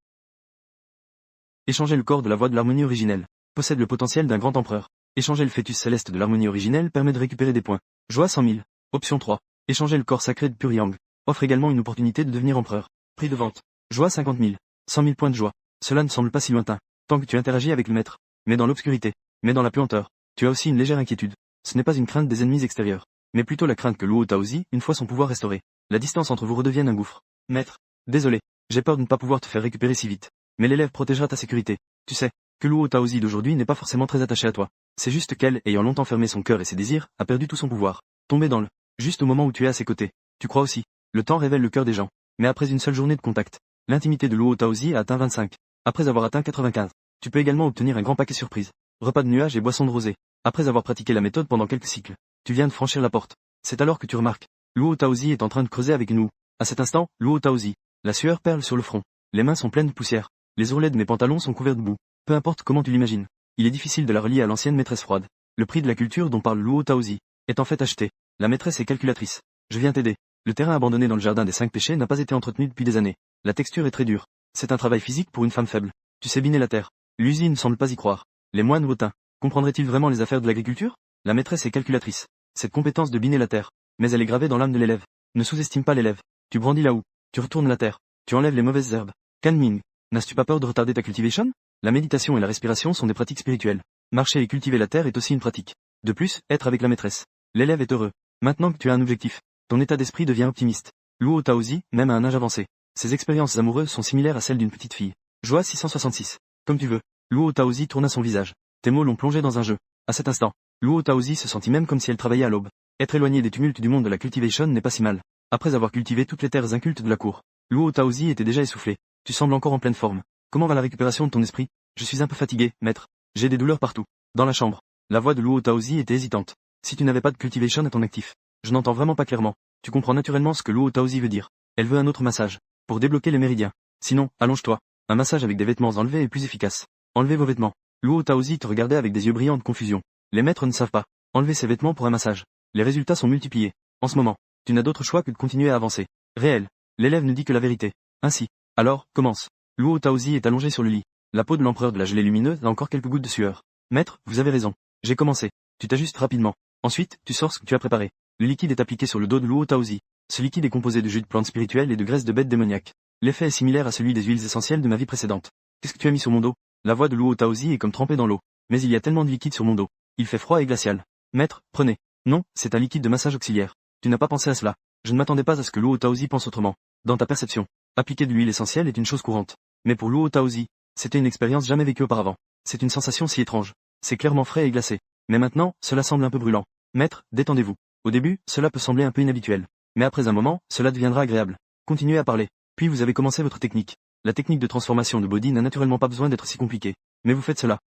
Échanger le corps de la voix de l'harmonie originelle. Possède le potentiel d'un grand empereur. Échanger le fœtus céleste de l'harmonie originelle permet de récupérer des points. Joie 100 000. Option 3. Échanger le corps sacré de Pur-Yang. Offre également une opportunité de devenir empereur. Prix de vente. Joie 50 000. 100 000 points de joie. Cela ne semble pas si lointain. Tant que tu interagis avec le maître. Mais dans l'obscurité. Mais dans la puanteur. Tu as aussi une légère inquiétude. Ce n'est pas une crainte des ennemis extérieurs. Mais plutôt la crainte que Luo Taozi, une fois son pouvoir restauré, la distance entre vous redevienne un gouffre. Maître. Désolé. J'ai peur de ne pas pouvoir te faire récupérer si vite. Mais l'élève protégera ta sécurité. Tu sais, que Luo Taozi d'aujourd'hui n'est pas forcément très attaché à toi. C'est juste qu'elle, ayant longtemps fermé son cœur et ses désirs, a perdu tout son pouvoir. Tombé dans le. Juste au moment où tu es à ses côtés. Tu crois aussi. Le temps révèle le cœur des gens. Mais après une seule journée de contact, l'intimité de Luo Taozi a atteint 25. Après avoir atteint 95. Tu peux également obtenir un grand paquet surprise. Repas de nuages et boissons de rosée. Après avoir pratiqué la méthode pendant quelques cycles. Tu viens de franchir la porte. C'est alors que tu remarques. Luo Taozi est en train de creuser avec nous. À cet instant, Luo Taozi. La sueur perle sur le front. Les mains sont pleines de poussière. Les ourlets de mes pantalons sont couverts de boue. Peu importe comment tu l'imagines. Il est difficile de la relier à l'ancienne maîtresse froide. Le prix de la culture dont parle Luo Taozi est en fait acheté. La maîtresse est calculatrice. Je viens t'aider. Le terrain abandonné dans le jardin des 5 péchés n'a pas été entretenu depuis des années. La texture est très dure. C'est un travail physique pour une femme faible. Tu sais biner la terre. L'usine ne semble pas y croire. Les moines hautains. Comprendraient-ils vraiment les affaires de l'agriculture? La maîtresse est calculatrice. Cette compétence de biner la terre. Mais elle est gravée dans l'âme de l'élève. Ne sous-estime pas l'élève. Tu brandis là-haut. Tu retournes la terre. Tu enlèves les mauvaises herbes. Calming. N'as-tu pas peur de retarder ta cultivation? La méditation et la respiration sont des pratiques spirituelles. Marcher et cultiver la terre est aussi une pratique. De plus, être avec la maîtresse. L'élève est heureux. Maintenant que tu as un objectif, ton état d'esprit devient optimiste. Luo Taozi, même à un âge avancé. Ses expériences amoureuses sont similaires à celles d'une petite fille. Joie 666. Comme tu veux. Luo Taozi tourna son visage. Tes mots l'ont plongé dans un jeu. À cet instant, Luo Taozi se sentit même comme si elle travaillait à l'aube. Être éloigné des tumultes du monde de la cultivation n'est pas si mal. Après avoir cultivé toutes les terres incultes de la cour, Luo Taozi était déjà essoufflé. Tu sembles encore en pleine forme. Comment va la récupération de ton esprit? Je suis un peu fatigué, maître. J'ai des douleurs partout. Dans la chambre. La voix de Luo Taozi était hésitante. Si tu n'avais pas de cultivation à ton actif, je n'entends vraiment pas clairement. Tu comprends naturellement ce que Luo Taozi veut dire. Elle veut un autre massage. Pour débloquer les méridiens. Sinon, allonge-toi. Un massage avec des vêtements enlevés est plus efficace. Enlevez vos vêtements. Luo Taozi te regardait avec des yeux brillants de confusion. Les maîtres ne savent pas. Enlever ses vêtements pour un massage. Les résultats sont multipliés. En ce moment, tu n'as d'autre choix que de continuer à avancer. Réel. L'élève ne dit que la vérité. Ainsi. Alors, commence. Luo Taozi est allongé sur le lit. La peau de l'empereur de la gelée lumineuse a encore quelques gouttes de sueur. Maître, vous avez raison. J'ai commencé. Tu t'ajustes rapidement. Ensuite, tu sors ce que tu as préparé. Le liquide est appliqué sur le dos de Luo Taozi. Ce liquide est composé de jus de plantes spirituelles et de graisse de bêtes démoniaques. L'effet est similaire à celui des huiles essentielles de ma vie précédente. Qu'est-ce que tu as mis sur mon dos? La voix de Luo Taozi est comme trempée dans l'eau. Mais il y a tellement de liquide sur mon dos. Il fait froid et glacial. Maître, prenez. Non, c'est un liquide de massage auxiliaire. Tu n'as pas pensé à cela. Je ne m'attendais pas à ce que Luo Taozi pense autrement. dans ta perception. Appliquer de l'huile essentielle est une chose courante. Mais pour Luo Taozi, c'était une expérience jamais vécue auparavant. C'est une sensation si étrange. C'est clairement frais et glacé. Mais maintenant, cela semble un peu brûlant. Maître, détendez-vous. Au début, cela peut sembler un peu inhabituel. Mais après un moment, cela deviendra agréable. Continuez à parler. Puis vous avez commencé votre technique. La technique de transformation de body n'a naturellement pas besoin d'être si compliquée. Mais vous faites cela.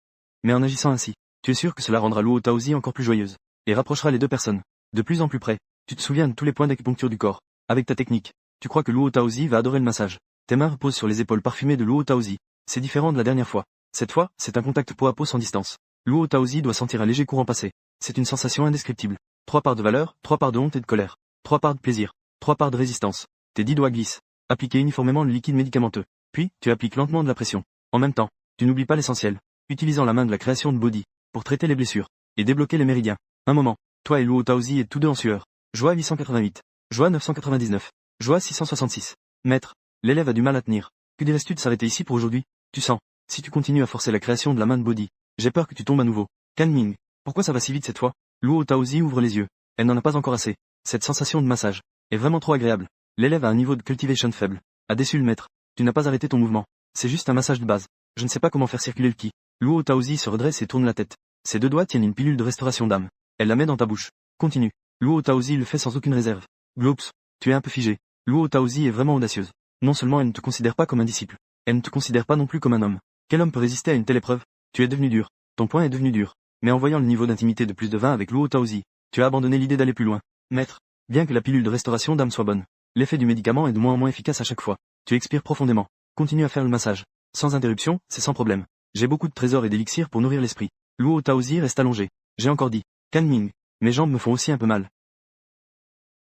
Mais en agissant ainsi, tu es sûr que cela rendra Luo Taozi encore plus joyeuse. Et rapprochera les deux personnes. De plus en plus près. Tu te souviens de tous les points d'acupuncture du corps. Avec ta technique, tu crois que Luo Taozi va adorer le massage. Tes mains reposent sur les épaules parfumées de Luo Taozi. C'est différent de la dernière fois. Cette fois, c'est un contact peau à peau sans distance. Luo Taozi doit sentir un léger courant passer. C'est une sensation indescriptible. 3 parts de valeur, 3 parts de honte et de colère. 3 parts de plaisir. 3 parts de résistance. Tes 10 doigts glissent. Appliquez uniformément le liquide médicamenteux. Puis, tu appliques lentement de la pression. En même temps, tu n'oublies pas l'essentiel. Utilisant la main de la création de body, pour traiter les blessures, et débloquer les méridiens. Un moment. Toi et Luo Taozi êtes tous deux en sueur. Joie 888. Joie 999. Joie 666. Maître, l'élève a du mal à tenir. Que dirais-tu de s'arrêter ici pour aujourd'hui? Tu sens, si tu continues à forcer la création de la main de body, j'ai peur que tu tombes à nouveau. Calming. Pourquoi ça va si vite cette fois? Luo Taozi ouvre les yeux. Elle n'en a pas encore assez. Cette sensation de massage est vraiment trop agréable. L'élève a un niveau de cultivation faible. A déçu le maître. Tu n'as pas arrêté ton mouvement. C'est juste un massage de base. Je ne sais pas comment faire circuler le ki. Luo Taozi se redresse et tourne la tête. Ses deux doigts tiennent une pilule de restauration d'âme. Elle la met dans ta bouche. Continue. Luo Taozi le fait sans aucune réserve. Gloops. Tu es un peu figé. Luo Taozi est vraiment audacieuse. Non seulement elle ne te considère pas comme un disciple. Elle ne te considère pas non plus comme un homme. Quel homme peut résister à une telle épreuve? Tu es devenu dur. Ton poing est devenu dur. Mais en voyant le niveau d'intimité de plus de 20 avec Luo Taozi, tu as abandonné l'idée d'aller plus loin. Maître, bien que la pilule de restauration d'âme soit bonne, l'effet du médicament est de moins en moins efficace à chaque fois. Tu expires profondément. Continue à faire le massage. Sans interruption, c'est sans problème. J'ai beaucoup de trésors et d'élixirs pour nourrir l'esprit. Luo Taozi reste allongé. J'ai encore dit. Calming. Mes jambes me font aussi un peu mal.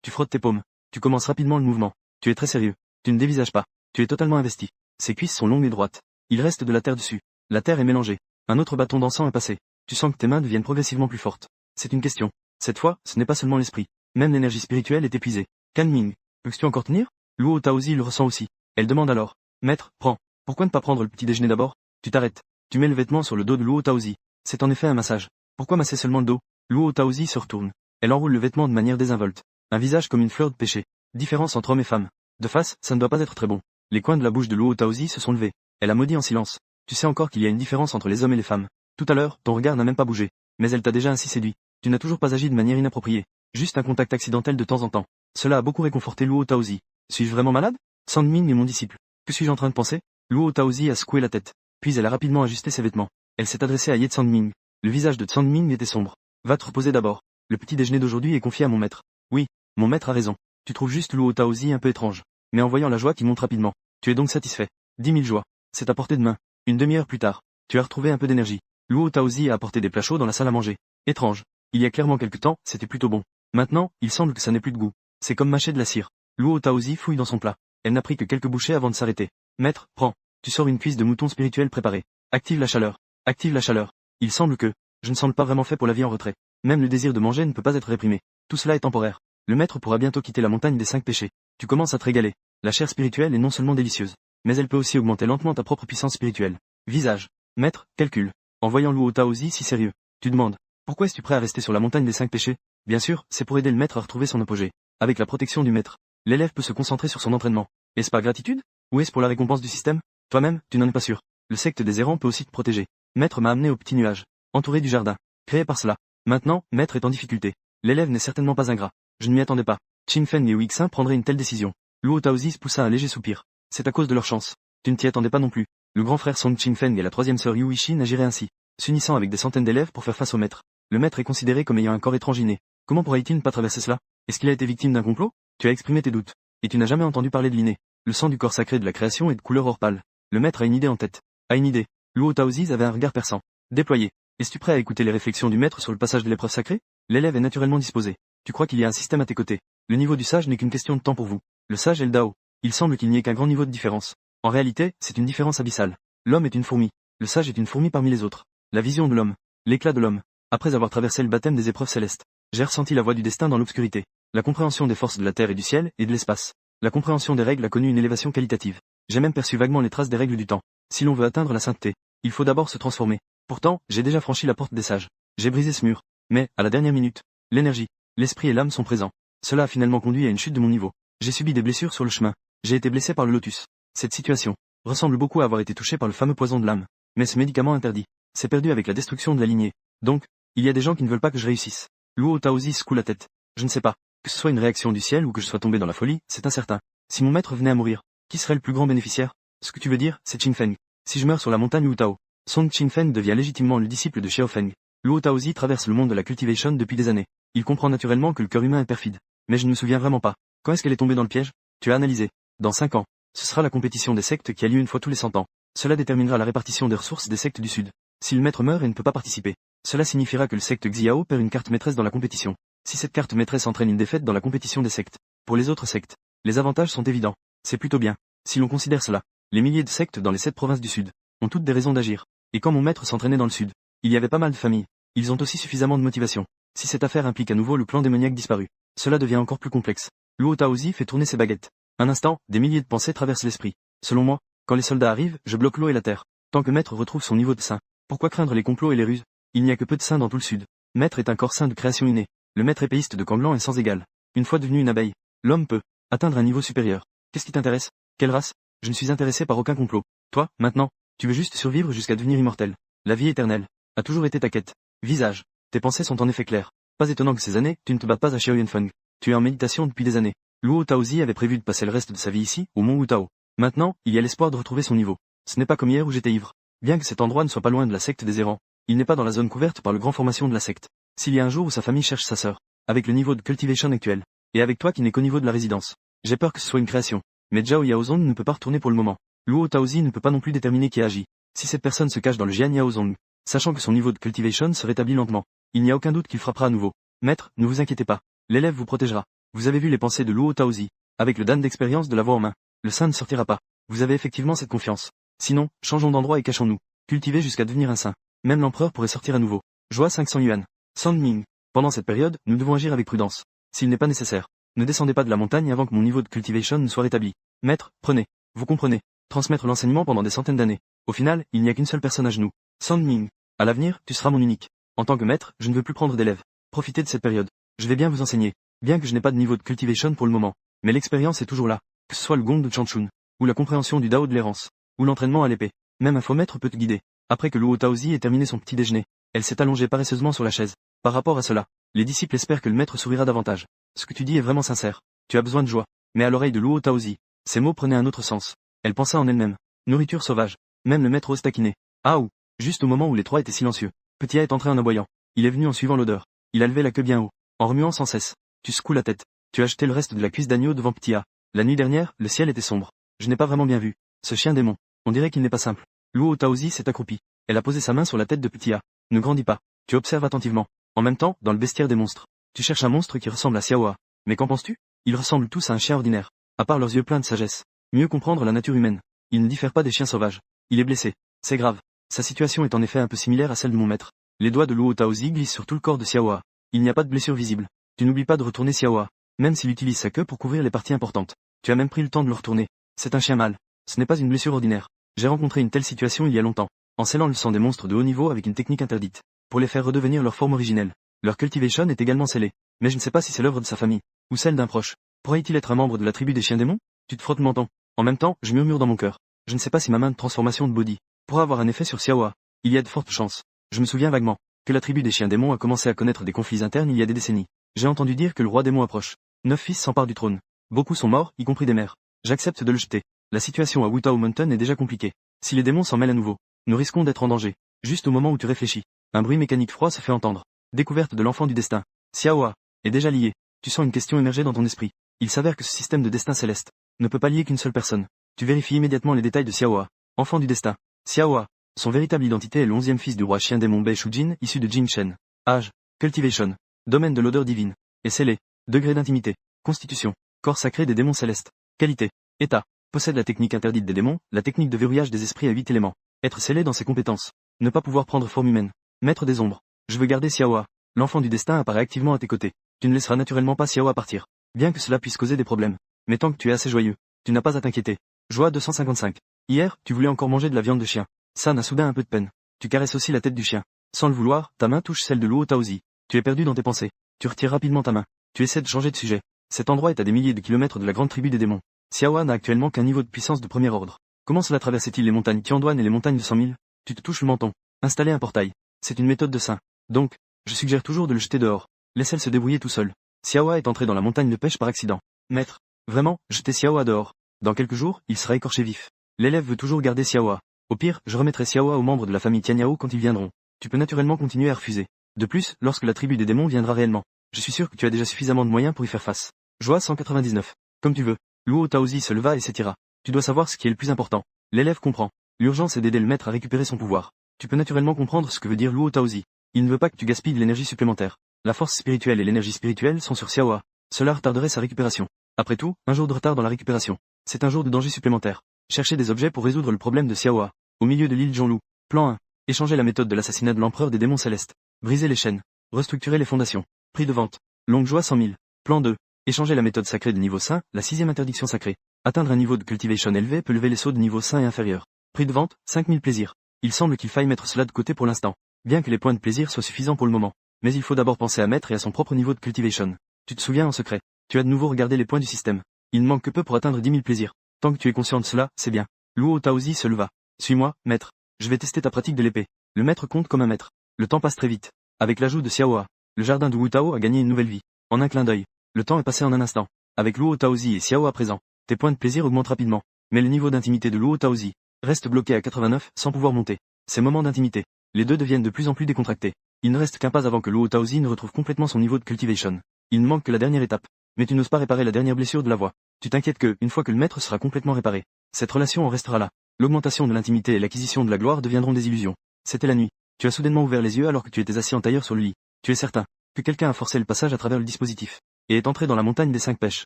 Tu frottes tes paumes. Tu commences rapidement le mouvement. Tu es très sérieux. Tu ne dévisages pas. Tu es totalement investi. Ses cuisses sont longues et droites. Il reste de la terre dessus. La terre est mélangée. Un autre bâton d'encens est passé. Tu sens que tes mains deviennent progressivement plus fortes. C'est une question. Cette fois, ce n'est pas seulement l'esprit. Même l'énergie spirituelle est épuisée. Calming. Peux-tu encore tenir? Luo Taozi le ressent aussi. Elle demande alors. Maître, prends. Pourquoi ne pas prendre le petit déjeuner d'abord? Tu t'arrêtes. Tu mets le vêtement sur le dos de Luo Taozi. C'est en effet un massage. Pourquoi masser seulement le dos? Luo Taozi se retourne. Elle enroule le vêtement de manière désinvolte. Un visage comme une fleur de pêcher. Différence entre hommes et femmes. De face, ça ne doit pas être très bon. Les coins de la bouche de Luo Taozi se sont levés. Elle a maudit en silence. Tu sais encore qu'il y a une différence entre les hommes et les femmes. Tout à l'heure, ton regard n'a même pas bougé. Mais elle t'a déjà ainsi séduit. Tu n'as toujours pas agi de manière inappropriée. Juste un contact accidentel de temps en temps. Cela a beaucoup réconforté Luo Taozi. Suis-je vraiment malade? Sandming est mon disciple. Que suis-je en train de penser? Luo Taozi a secoué la tête. Puis elle a rapidement ajusté ses vêtements. Elle s'est adressée à Ye Sandming. Le visage de Sandming était sombre. Va te reposer d'abord. Le petit déjeuner d'aujourd'hui est confié à mon maître. Oui, mon maître a raison. Tu trouves juste Luo Taozi un peu étrange. Mais en voyant la joie qui monte rapidement, tu es donc satisfait. 10 000 joies. C'est à portée de main. Une demi-heure plus tard, tu as retrouvé un peu d'énergie. Luo Taozi a apporté des plats chauds dans la salle à manger. Étrange. Il y a clairement quelque temps, c'était plutôt bon. Maintenant, il semble que ça n'ait plus de goût. C'est comme mâcher de la cire. Luo Taozi fouille dans son plat. Elle n'a pris que quelques bouchées avant de s'arrêter. Maître, prends. Tu sors une cuisse de mouton spirituel préparée. Active la chaleur. Active la chaleur. Il semble que, je ne semble pas vraiment fait pour la vie en retrait. Même le désir de manger ne peut pas être réprimé. Tout cela est temporaire. Le maître pourra bientôt quitter la montagne des 5 péchés. Tu commences à te régaler. La chair spirituelle est non seulement délicieuse, mais elle peut aussi augmenter lentement ta propre puissance spirituelle. Visage. Maître, calcul. En voyant Luo Taozi si sérieux, tu demandes. Pourquoi es-tu prêt à rester sur la montagne des 5 péchés? Bien sûr, c'est pour aider le maître à retrouver son apogée. Avec la protection du maître, l'élève peut se concentrer sur son entraînement. Est-ce par gratitude? Ou est-ce pour la récompense du système? Toi-même, tu n'en es pas sûr. Le secte des errants peut aussi te protéger. Maître m'a amené au petit nuage, entouré du jardin, créé par cela. Maintenant, maître est en difficulté. L'élève n'est certainement pas ingrat. Je ne m'y attendais pas. Qin Feng et Wixin prendraient une telle décision. Luo Taozi poussa un léger soupir. C'est à cause de leur chance. Tu ne t'y attendais pas non plus. Le grand frère Song Qin Feng et la troisième sœur Yu Yixin agiraient ainsi, s'unissant avec des centaines d'élèves pour faire face au maître. Le maître est considéré comme ayant un corps étrange inné. Comment pourrait-il ne pas traverser cela? Est-ce qu'il a été victime d'un complot? Tu as exprimé tes doutes. Et tu n'as jamais entendu parler de l'inné. Le sang du corps sacré de la création est de couleur or pâle. Le maître a une idée en tête. A une idée. Luo Taozi avait un regard perçant. Déployé. Es-tu prêt à écouter les réflexions du maître sur le passage de l'épreuve sacrée? L'élève est naturellement disposé. Tu crois qu'il y a un système à tes côtés. Le niveau du sage n'est qu'une question de temps pour vous. Le sage est le Dao. Il semble qu'il n'y ait qu'un grand niveau de différence. En réalité, c'est une différence abyssale. L'homme est une fourmi. Le sage est une fourmi parmi les autres. La vision de l'homme. L'éclat de l'homme. Après avoir traversé le baptême des épreuves célestes, j'ai ressenti la voie du destin dans l'obscurité. La compréhension des forces de la terre et du ciel et de l'espace. La compréhension des règles a connu une élévation qualitative. J'ai même perçu vaguement les traces des règles du temps. Si l'on veut atteindre la sainteté, il faut d'abord se transformer. Pourtant, j'ai déjà franchi la porte des sages. J'ai brisé ce mur. Mais, à la dernière minute, l'énergie, l'esprit et l'âme sont présents. Cela a finalement conduit à une chute de mon niveau. J'ai subi des blessures sur le chemin. J'ai été blessé par le lotus. Cette situation ressemble beaucoup à avoir été touché par le fameux poison de l'âme. Mais ce médicament interdit. C'est perdu avec la destruction de la lignée. Donc, il y a des gens qui ne veulent pas que je réussisse. Luo Taozi secoue la tête. Je ne sais pas. Que ce soit une réaction du ciel ou que je sois tombé dans la folie, c'est incertain. Si mon maître venait à mourir, qui serait le plus grand bénéficiaire? Ce que tu veux dire, c'est Qingfeng. Si je meurs sur la montagne Wu Tao, Song Qingfeng devient légitimement le disciple de Xiaofeng. Luo Taozi traverse le monde de la cultivation depuis des années. Il comprend naturellement que le cœur humain est perfide. Mais je ne me souviens vraiment pas. Quand est-ce qu'elle est tombée dans le piège? Tu as analysé. Dans 5 ans. Ce sera la compétition des sectes qui a lieu une fois tous les 100 ans. Cela déterminera la répartition des ressources des sectes du Sud. Si le maître meurt et ne peut pas participer, cela signifiera que le secte Xiao perd une carte maîtresse dans la compétition. Si cette carte maîtresse entraîne une défaite dans la compétition des sectes, pour les autres sectes, les avantages sont évidents. C'est plutôt bien. Si l'on considère cela, les milliers de sectes dans les 7 provinces du Sud ont toutes des raisons d'agir. Et quand mon maître s'entraînait dans le Sud, il y avait pas mal de familles. Ils ont aussi suffisamment de motivation. Si cette affaire implique à nouveau le clan démoniaque disparu, cela devient encore plus complexe. Luo Taozi fait tourner ses baguettes. Un instant, des milliers de pensées traversent l'esprit. Selon moi, quand les soldats arrivent, je bloque l'eau et la terre. Tant que maître retrouve son niveau de saint, pourquoi craindre les complots et les ruses? Il n'y a que peu de saints dans tout le Sud. Maître est un corps saint de création innée. Le maître épéiste de Kanglan est sans égal. Une fois devenu une abeille, l'homme peut atteindre un niveau supérieur. Qu'est-ce qui t'intéresse? Quelle race? Je ne suis intéressé par aucun complot. Toi, maintenant, tu veux juste survivre jusqu'à devenir immortel. La vie éternelle a toujours été ta quête. Visage. Tes pensées sont en effet claires. Pas étonnant que ces années, tu ne te battes pas à Xiaoyanfeng. Tu es en méditation depuis des années. Luo Taozi avait prévu de passer le reste de sa vie ici, au mont Wu Tao. Maintenant, il y a l'espoir de retrouver son niveau. Ce n'est pas comme hier où j'étais ivre. Bien que cet endroit ne soit pas loin de la secte des errants, il n'est pas dans la zone couverte par le grand formation de la secte. S'il y a un jour où sa famille cherche sa sœur, avec le niveau de cultivation actuel, et avec toi qui n'es qu'au niveau de la résidence, j'ai peur que ce soit une création. Mais Zhao Yaozong ne peut pas retourner pour le moment. Luo Taozi ne peut pas non plus déterminer qui agit. Si cette personne se cache dans le Jian Yaozong, sachant que son niveau de cultivation se rétablit lentement, il n'y a aucun doute qu'il frappera à nouveau. Maître, ne vous inquiétez pas. L'élève vous protégera. Vous avez vu les pensées de Luo Taozi. Avec le dan d'expérience de la voix en main, le saint ne sortira pas. Vous avez effectivement cette confiance. Sinon, changeons d'endroit et cachons-nous. Cultivez jusqu'à devenir un saint. Même l'empereur pourrait sortir à nouveau. Joie 500 yuan. Sand Ming. Pendant cette période, nous devons agir avec prudence. S'il n'est pas nécessaire, ne descendez pas de la montagne avant que mon niveau de cultivation ne soit rétabli. Maître, prenez. Vous comprenez. Transmettre l'enseignement pendant des centaines d'années. Au final, il n'y a qu'une seule personne à genoux. Sand Ming. À l'avenir, tu seras mon unique. En tant que maître, je ne veux plus prendre d'élèves. Profitez de cette période. Je vais bien vous enseigner. Bien que je n'ai pas de niveau de cultivation pour le moment. Mais l'expérience est toujours là. Que ce soit le gong de Changchun, ou la compréhension du Dao de l'errance, ou l'entraînement à l'épée. Même un faux maître peut te guider. Après que Luo Taozi ait terminé son petit déjeuner, elle s'est allongée paresseusement sur la chaise. Par rapport à cela, les disciples espèrent que le maître sourira davantage. Ce que tu dis est vraiment sincère. Tu as besoin de joie. Mais à l'oreille de Luo Taozi, ces mots prenaient un autre sens. Elle pensa en elle-même. Nourriture sauvage. Même le maître ose taquiner. Ah ou, juste au moment où les trois étaient silencieux, Petit A est entré en aboyant. Il est venu en suivant l'odeur. Il a levé la queue bien haut, en remuant sans cesse. Tu secoues la tête. Tu as jeté le reste de la cuisse d'agneau devant Petit A. La nuit dernière, le ciel était sombre. Je n'ai pas vraiment bien vu. Ce chien démon. On dirait qu'il n'est pas simple. Luo Taozi s'est accroupie. Elle a posé sa main sur la tête de Petit A. Ne grandis pas. Tu observes attentivement. En même temps, dans le bestiaire des monstres, tu cherches un monstre qui ressemble à Xiaoa. Mais qu'en penses-tu? Ils ressemblent tous à un chien ordinaire. À part leurs yeux pleins de sagesse. Mieux comprendre la nature humaine. Ils ne diffèrent pas des chiens sauvages. Il est blessé. C'est grave. Sa situation est en effet un peu similaire à celle de mon maître. Les doigts de Luo Taozi glissent sur tout le corps de Xiaoa. Il n'y a pas de blessure visible. Tu n'oublies pas de retourner Xiaoa. Même s'il utilise sa queue pour couvrir les parties importantes. Tu as même pris le temps de le retourner. C'est un chien mâle. Ce n'est pas une blessure ordinaire. J'ai rencontré une telle situation il y a longtemps. En scellant le sang des monstres de haut niveau avec une technique interdite. Pour les faire redevenir leur forme originelle. Leur cultivation est également scellée. Mais je ne sais pas si c'est l'œuvre de sa famille. Ou celle d'un proche. Pourrait-il être un membre de la tribu des chiens démons? Tu te frottes le menton. En même temps, je murmure dans mon cœur. Je ne sais pas si ma main de transformation de body pourra avoir un effet sur Xiaoa. Il y a de fortes chances. Je me souviens vaguement que la tribu des chiens démons a commencé à connaître des conflits internes il y a des décennies. J'ai entendu dire que le roi démon approche. 9 fils s'emparent du trône. Beaucoup sont morts, y compris des mères. J'accepte de le jeter. La situation à Wu Tao Mountain est déjà compliquée. Si les démons s'en mêlent à nouveau, nous risquons d'être en danger. Juste au moment où tu réfléchis. Un bruit mécanique froid se fait entendre. Découverte de l'enfant du destin. Xiaoa est déjà lié. Tu sens une question émerger dans ton esprit. Il s'avère que ce système de destin céleste ne peut pas lier qu'une seule personne. Tu vérifies immédiatement les détails de Xiaoa. Enfant du destin. Xiaoa. Son véritable identité est le 11e fils du roi chien démon Bei Shujin, issu de Jing Shen. Âge. Cultivation. Domaine de l'odeur divine. Et scellé. Degré d'intimité. Constitution. Corps sacré des démons célestes. Qualité. État. Possède la technique interdite des démons, la technique de verrouillage des esprits à 8 éléments. Être scellé dans ses compétences. Ne pas pouvoir prendre forme humaine. Maître des ombres. Je veux garder Xiaoa. L'enfant du destin apparaît activement à tes côtés. Tu ne laisseras naturellement pas Xiaoa partir. Bien que cela puisse causer des problèmes. Mais tant que tu es assez joyeux, tu n'as pas à t'inquiéter. Joie 255. Hier, tu voulais encore manger de la viande de chien. San a soudain un peu de peine. Tu caresses aussi la tête du chien. Sans le vouloir, ta main touche celle de Luo Taozi. Tu es perdu dans tes pensées. Tu retires rapidement ta main. Tu essaies de changer de sujet. Cet endroit est à des milliers de kilomètres de la grande tribu des démons. Xiaowa n'a actuellement qu'un niveau de puissance de premier ordre. Comment cela traversait-il les montagnes Qianduan et les montagnes de 100 000? Tu te touches le menton. Installer un portail. C'est une méthode de saint. Donc, je suggère toujours de le jeter dehors. Laissez-le se débrouiller tout seul. Xiaowa est entré dans la montagne de pêche par accident. Maître. Vraiment, jetez Xiaowa dehors. Dans quelques jours, il sera écorché vif. L'élève veut toujours garder Xiaowa. Au pire, je remettrai Xiaowa aux membres de la famille Tianyao quand ils viendront. Tu peux naturellement continuer à refuser. De plus, lorsque la tribu des démons viendra réellement, je suis sûr que tu as déjà suffisamment de moyens pour y faire face. Joie 199. Comme tu veux. Luo Taozi se leva et s'étira. Tu dois savoir ce qui est le plus important. L'élève comprend. L'urgence est d'aider le maître à récupérer son pouvoir. Tu peux naturellement comprendre ce que veut dire Luo Taozi. Il ne veut pas que tu gaspilles de l'énergie supplémentaire. La force spirituelle et l'énergie spirituelle sont sur Xiaowa. Cela retarderait sa récupération. Après tout, un jour de retard dans la récupération. C'est un jour de danger supplémentaire. Cherchez des objets pour résoudre le problème de Xiaowa. Au milieu de l'île Zhonglu. Plan 1. Échanger la méthode de l'assassinat de l'empereur des démons célestes. Briser les chaînes. Restructurer les fondations. Prix de vente. Longue joie 100 000. Plan 2. Échanger la méthode sacrée de niveau saint, la 6e interdiction sacrée. Atteindre un niveau de cultivation élevé peut lever les sauts de niveau saint et inférieur. Prix de vente, 5000 plaisirs. Il semble qu'il faille mettre cela de côté pour l'instant. Bien que les points de plaisir soient suffisants pour le moment. Mais il faut d'abord penser à mettre et à son propre niveau de cultivation. Tu te souviens en secret. Tu as de nouveau regardé les points du système. Il ne manque que peu pour atteindre 10 000 plaisirs. Tant que tu es conscient de cela, c'est bien. Luo Taozi se leva. Suis-moi, maître. Je vais tester ta pratique de l'épée. Le maître compte comme un maître. Le temps passe très vite. Avec l'ajout de Xiaowa, le jardin de Wu Tao a gagné une nouvelle vie. En un clin d'œil. Le temps est passé en un instant. Avec Luo Taozi et Xiaowa présents, tes points de plaisir augmentent rapidement. Mais le niveau d'intimité de Luo Taozi reste bloqué à 89 sans pouvoir monter. Ces moments d'intimité, les deux deviennent de plus en plus décontractés. Il ne reste qu'un pas avant que Luo Taozi ne retrouve complètement son niveau de cultivation. Il ne manque que la dernière étape. Mais tu n'oses pas réparer la dernière blessure de la voix. Tu t'inquiètes que, une fois que le maître sera complètement réparé, cette relation en restera là. L'augmentation de l'intimité et l'acquisition de la gloire deviendront des illusions. C'était la nuit. Tu as soudainement ouvert les yeux alors que tu étais assis en tailleur sur le lit. Tu es certain que quelqu'un a forcé le passage à travers le dispositif et est entré dans la montagne des 5 pêches.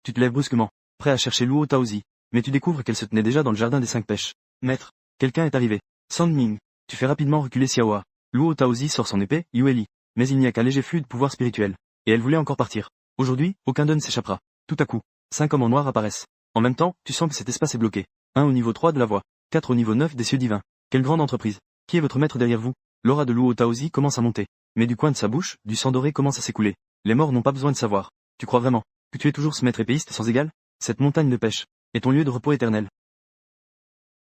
Tu te lèves brusquement, prêt à chercher Luo Taozi, mais tu découvres qu'elle se tenait déjà dans le jardin des 5 pêches. Maître, quelqu'un est arrivé. Sandming. Tu fais rapidement reculer Xiaowa. Luo Taozi sort son épée, Yueli. Mais il n'y a qu'un léger flux de pouvoir spirituel. Et elle voulait encore partir. Aujourd'hui, aucun d'eux ne s'échappera. Tout à coup, 5 hommes en noir apparaissent. En même temps, tu sens que cet espace est bloqué. 1 au niveau 3 de la voie, 4 au niveau 9 des cieux divins. Quelle grande entreprise. Qui est votre maître derrière vous? L'aura de Luo Taozi commence à monter. Mais du coin de sa bouche, du sang doré commence à s'écouler. Les morts n'ont pas besoin de savoir. Tu crois vraiment que tu es toujours ce maître épéiste sans égal? Cette montagne de pêche est ton lieu de repos éternel.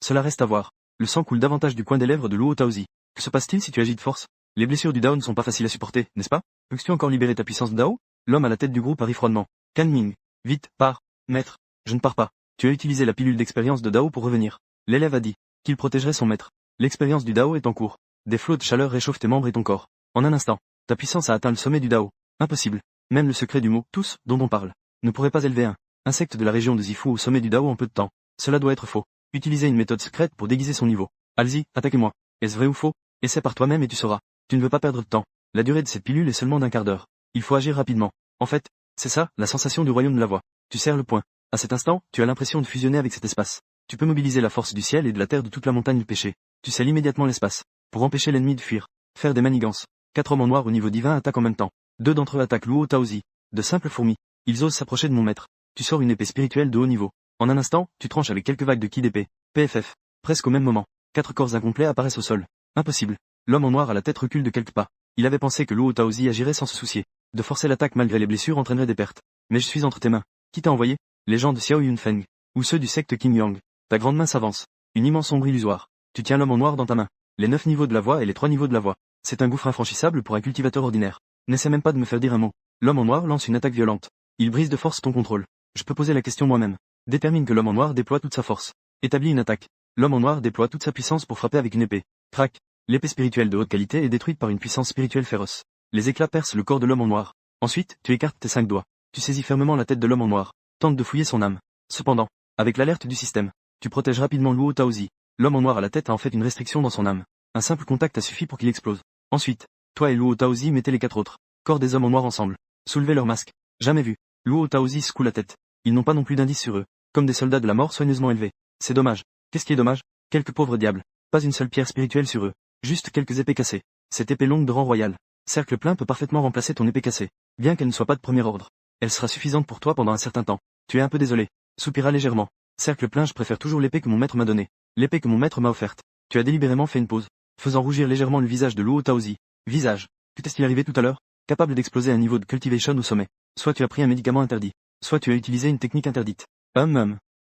Cela reste à voir. Le sang coule davantage du coin des lèvres de Luo Taozi. Que se passe-t-il si tu agis de force? Les blessures du Dao ne sont pas faciles à supporter, n'est-ce pas? Peux-tu encore libérer ta puissance de Dao? L'homme à la tête du groupe arrive froidement. Canming. Vite, pars. Maître. Je ne pars pas. Tu as utilisé la pilule d'expérience de Dao pour revenir. L'élève a dit qu'il protégerait son maître. L'expérience du Dao est en cours. Des flots de chaleur réchauffent tes membres et ton corps. En un instant, ta puissance a atteint le sommet du Dao. Impossible. Même le secret du mot « tous » dont on parle ne pourrait pas élever un insecte de la région de Zifu au sommet du Dao en peu de temps. Cela doit être faux. Utilisez une méthode secrète pour déguiser son niveau. Allez-y, attaquez-moi. Est-ce vrai ou faux? Essaie par toi-même et tu sauras. Tu ne veux pas perdre de temps. La durée de cette pilule est seulement d'1 quart d'heure. Il faut agir rapidement. En fait, c'est ça, la sensation du royaume de la voix. Tu serres le poing. À cet instant, tu as l'impression de fusionner avec cet espace. Tu peux mobiliser la force du ciel et de la terre de toute la montagne du péché. Tu scelles immédiatement l'espace. Pour empêcher l'ennemi de fuir. Faire des manigances. 4 hommes en noir au niveau divin attaquent en même temps. 2 d'entre eux attaquent Luo Taozi. De simples fourmis. Ils osent s'approcher de mon maître. Tu sors une épée spirituelle de haut niveau. En un instant, tu tranches avec quelques vagues de ki d'épée. PFF. Presque au même moment. 4 corps incomplets apparaissent au sol. Impossible. L'homme en noir à la tête recule de quelques pas. Il avait pensé que Luo Taozi agirait sans se soucier. De forcer l'attaque malgré les blessures entraînerait des pertes. Mais je suis entre tes mains. Qui t'a envoyé? Les gens de Xiao Yunfeng. Ou ceux du secte Qing Yang. Ta grande main s'avance. Une immense ombre illusoire. Tu tiens l'homme en noir dans ta main. Les 9 niveaux de la voie et les 3 niveaux de la voie. C'est un gouffre infranchissable pour un cultivateur ordinaire. N'essaie même pas de me faire dire un mot. L'homme en noir lance une attaque violente. Il brise de force ton contrôle. Je peux poser la question moi-même. Détermine que l'homme en noir déploie toute sa force. Établis une attaque. L'homme en noir déploie toute sa puissance pour frapper avec une épée. Crac. L'épée spirituelle de haute qualité est détruite par une puissance spirituelle féroce. Les éclats percent le corps de l'homme en noir. Ensuite, tu écartes tes 5 doigts. Tu saisis fermement la tête de l'homme en noir. Tente de fouiller son âme. Cependant, avec l'alerte du système, tu protèges rapidement Luo Taozi. L'homme en noir à la tête a en fait une restriction dans son âme. Un simple contact a suffi pour qu'il explose. Ensuite, toi et Luo Taozi mettez les 4 autres corps des hommes en noir ensemble. Soulevez leur masque. Jamais vu. Luo Taozi secoue la tête. Ils n'ont pas non plus d'indices sur eux. Comme des soldats de la mort soigneusement élevés. C'est dommage. Qu'est-ce qui est dommage? Quelques pauvres diables. Pas une seule pierre spirituelle sur eux. Juste quelques épées cassées. Cette épée longue de rang royal. Cercle plein peut parfaitement remplacer ton épée cassée. Bien qu'elle ne soit pas de premier ordre. Elle sera suffisante pour toi pendant un certain temps. Tu es un peu désolé. Soupira légèrement. Cercle plein, je préfère toujours l'épée que mon maître m'a donnée. L'épée que mon maître m'a offerte. Tu as délibérément fait une pause. Faisant rougir légèrement le visage de Luo Taozi. Visage. Que t'est-ce qu'il arrivé tout à l'heure? Capable d'exploser un niveau de cultivation au sommet. Soit tu as pris un médicament interdit. Soit tu as utilisé une technique interdite.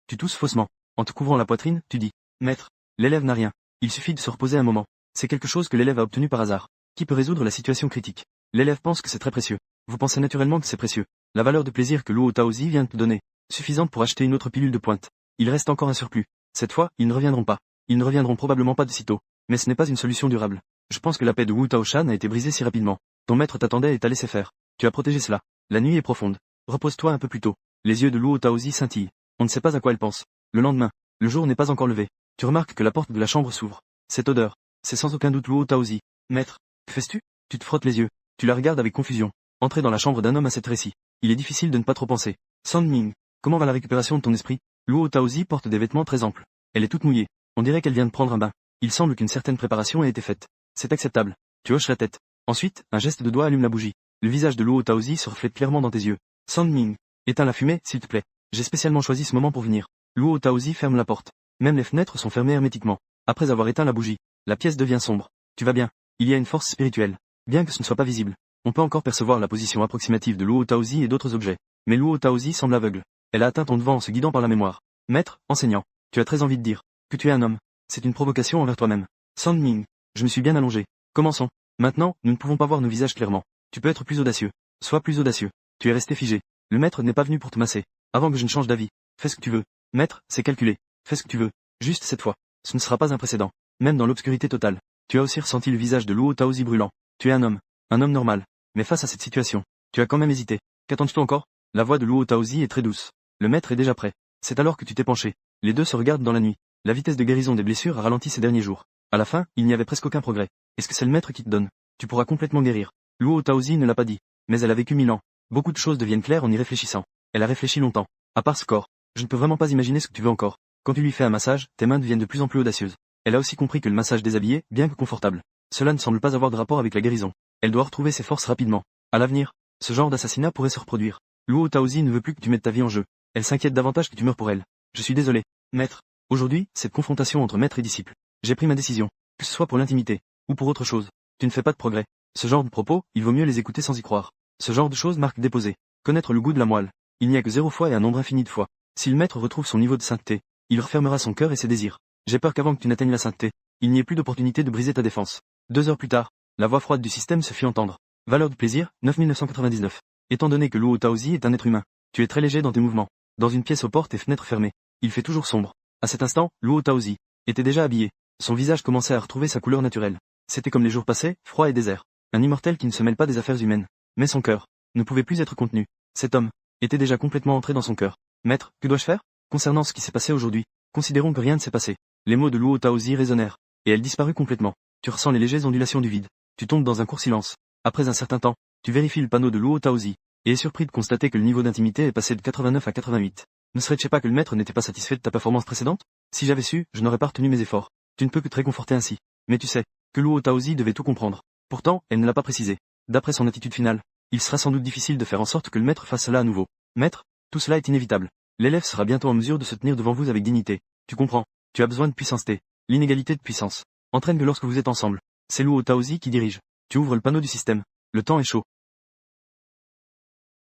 Tu tousses faussement. En te couvrant la poitrine, tu dis, maître, l'élève n'a rien. Il suffit de se reposer un moment. C'est quelque chose que l'élève a obtenu par hasard. Qui peut résoudre la situation critique? L'élève pense que c'est très précieux. Vous pensez naturellement que c'est précieux. La valeur de plaisir que Luo Taozi vient de te donner, suffisante pour acheter une autre pilule de pointe. Il reste encore un surplus. Cette fois, ils ne reviendront pas. Ils ne reviendront probablement pas de sitôt. Mais ce n'est pas une solution durable. Je pense que la paix de Wu Taoshan a été brisée si rapidement. Ton maître t'attendait et t'a laissé faire. Tu as protégé cela. La nuit est profonde. Repose-toi un peu plus tôt. Les yeux de Luo Taozi scintillent. On ne sait pas à quoi elle pense. Le lendemain, le jour n'est pas encore levé. Tu remarques que la porte de la chambre s'ouvre. Cette odeur, c'est sans aucun doute Luo Taozi. Maître, que fais-tu? Tu te frottes les yeux. Tu la regardes avec confusion. Entrer dans la chambre d'un homme à cette récit. Il est difficile de ne pas trop penser. San Ming, comment va la récupération de ton esprit? Luo Taozi porte des vêtements très amples. Elle est toute mouillée. On dirait qu'elle vient de prendre un bain. Il semble qu'une certaine préparation ait été faite. C'est acceptable. Tu hoches la tête. Ensuite, un geste de doigt allume la bougie. Le visage de Luo Taozi se reflète clairement dans tes yeux. San Ming, éteins la fumée, s'il te plaît. J'ai spécialement choisi ce moment pour venir. Luo Taozi ferme la porte. Même les fenêtres sont fermées hermétiquement. Après avoir éteint la bougie, la pièce devient sombre. Tu vas bien. Il y a une force spirituelle. Bien que ce ne soit pas visible, on peut encore percevoir la position approximative de Luo Taozi et d'autres objets. Mais Luo Taozi semble aveugle. Elle a atteint ton devant en se guidant par la mémoire. Maître, enseignant, tu as très envie de dire que tu es un homme. C'est une provocation envers toi-même. San Ming, je me suis bien allongé. Commençons. Maintenant, nous ne pouvons pas voir nos visages clairement. Tu peux être plus audacieux. Sois plus audacieux. Tu es resté figé. Le maître n'est pas venu pour te masser. Avant que je ne change d'avis. Fais ce que tu veux. Maître, c'est calculé. Fais ce que tu veux. Juste cette fois. Ce ne sera pas un précédent. Même dans l'obscurité totale. Tu as aussi ressenti le visage de Luo Taozi brûlant. Tu es un homme. Un homme normal. Mais face à cette situation, tu as quand même hésité. Qu'attends-tu encore? La voix de Luo Taozi est très douce. Le maître est déjà prêt. C'est alors que tu t'es penché. Les deux se regardent dans la nuit. La vitesse de guérison des blessures a ralenti ces derniers jours. À la fin, il n'y avait presque aucun progrès. Est-ce que c'est le maître qui te donne? Tu pourras complètement guérir. Luo Taozi ne l'a pas dit. Mais elle a vécu 1000 ans. Beaucoup de choses deviennent claires en y réfléchissant. Elle a réfléchi longtemps. À part ce corps, je ne peux vraiment pas imaginer ce que tu veux encore. Quand tu lui fais un massage, tes mains deviennent de plus en plus audacieuses. Elle a aussi compris que le massage déshabillé, bien que confortable, cela ne semble pas avoir de rapport avec la guérison. Elle doit retrouver ses forces rapidement. À l'avenir, ce genre d'assassinat pourrait se reproduire. Luo Taozi ne veut plus que tu mettes ta vie en jeu. Elle s'inquiète davantage que tu meurs pour elle. Je suis désolé. Maître. Aujourd'hui, cette confrontation entre maître et disciple. J'ai pris ma décision. Que ce soit pour l'intimité, ou pour autre chose. Tu ne fais pas de progrès. Ce genre de propos, il vaut mieux les écouter sans y croire. Ce genre de choses marque déposée. Connaître le goût de la moelle. Il n'y a que 0 fois et un nombre infini de fois. Si le maître retrouve son niveau de sainteté, il refermera son cœur et ses désirs. J'ai peur qu'avant que tu n'atteignes la sainteté, il n'y ait plus d'opportunité de briser ta défense. 2 heures plus tard, la voix froide du système se fit entendre. Valeur de plaisir, 9999. Étant donné que Luo Taozi est un être humain, tu es très léger dans tes mouvements. Dans une pièce aux portes et fenêtres fermées, il fait toujours sombre. À cet instant, Luo Taozi était déjà habillé. Son visage commençait à retrouver sa couleur naturelle. C'était comme les jours passés, froid et désert. Un immortel qui ne se mêle pas des affaires humaines. Mais son cœur ne pouvait plus être contenu. Cet homme était déjà complètement entré dans son cœur. Maître, que dois-je faire? Concernant ce qui s'est passé aujourd'hui, considérons que rien ne s'est passé. Les mots de Luo Taozi résonnèrent, et elle disparut complètement. Tu ressens les légères ondulations du vide. Tu tombes dans un court silence. Après un certain temps, tu vérifies le panneau de Luo Taozi, et es surpris de constater que le niveau d'intimité est passé de 89 à 88. Ne serait-ce pas que le maître n'était pas satisfait de ta performance précédente? Si j'avais su, je n'aurais pas retenu mes efforts. Tu ne peux que te réconforter ainsi. Mais tu sais, que Luo Taozi devait tout comprendre. Pourtant, elle ne l'a pas précisé. D'après son attitude finale, il sera sans doute difficile de faire en sorte que le maître fasse cela à nouveau. Maître, tout cela est inévitable. L'élève sera bientôt en mesure de se tenir devant vous avec dignité. Tu comprends. Tu as besoin de puissance T. L'inégalité de puissance entraîne que lorsque vous êtes ensemble, c'est Luo Taozi qui dirige. Tu ouvres le panneau du système. Le temps est chaud.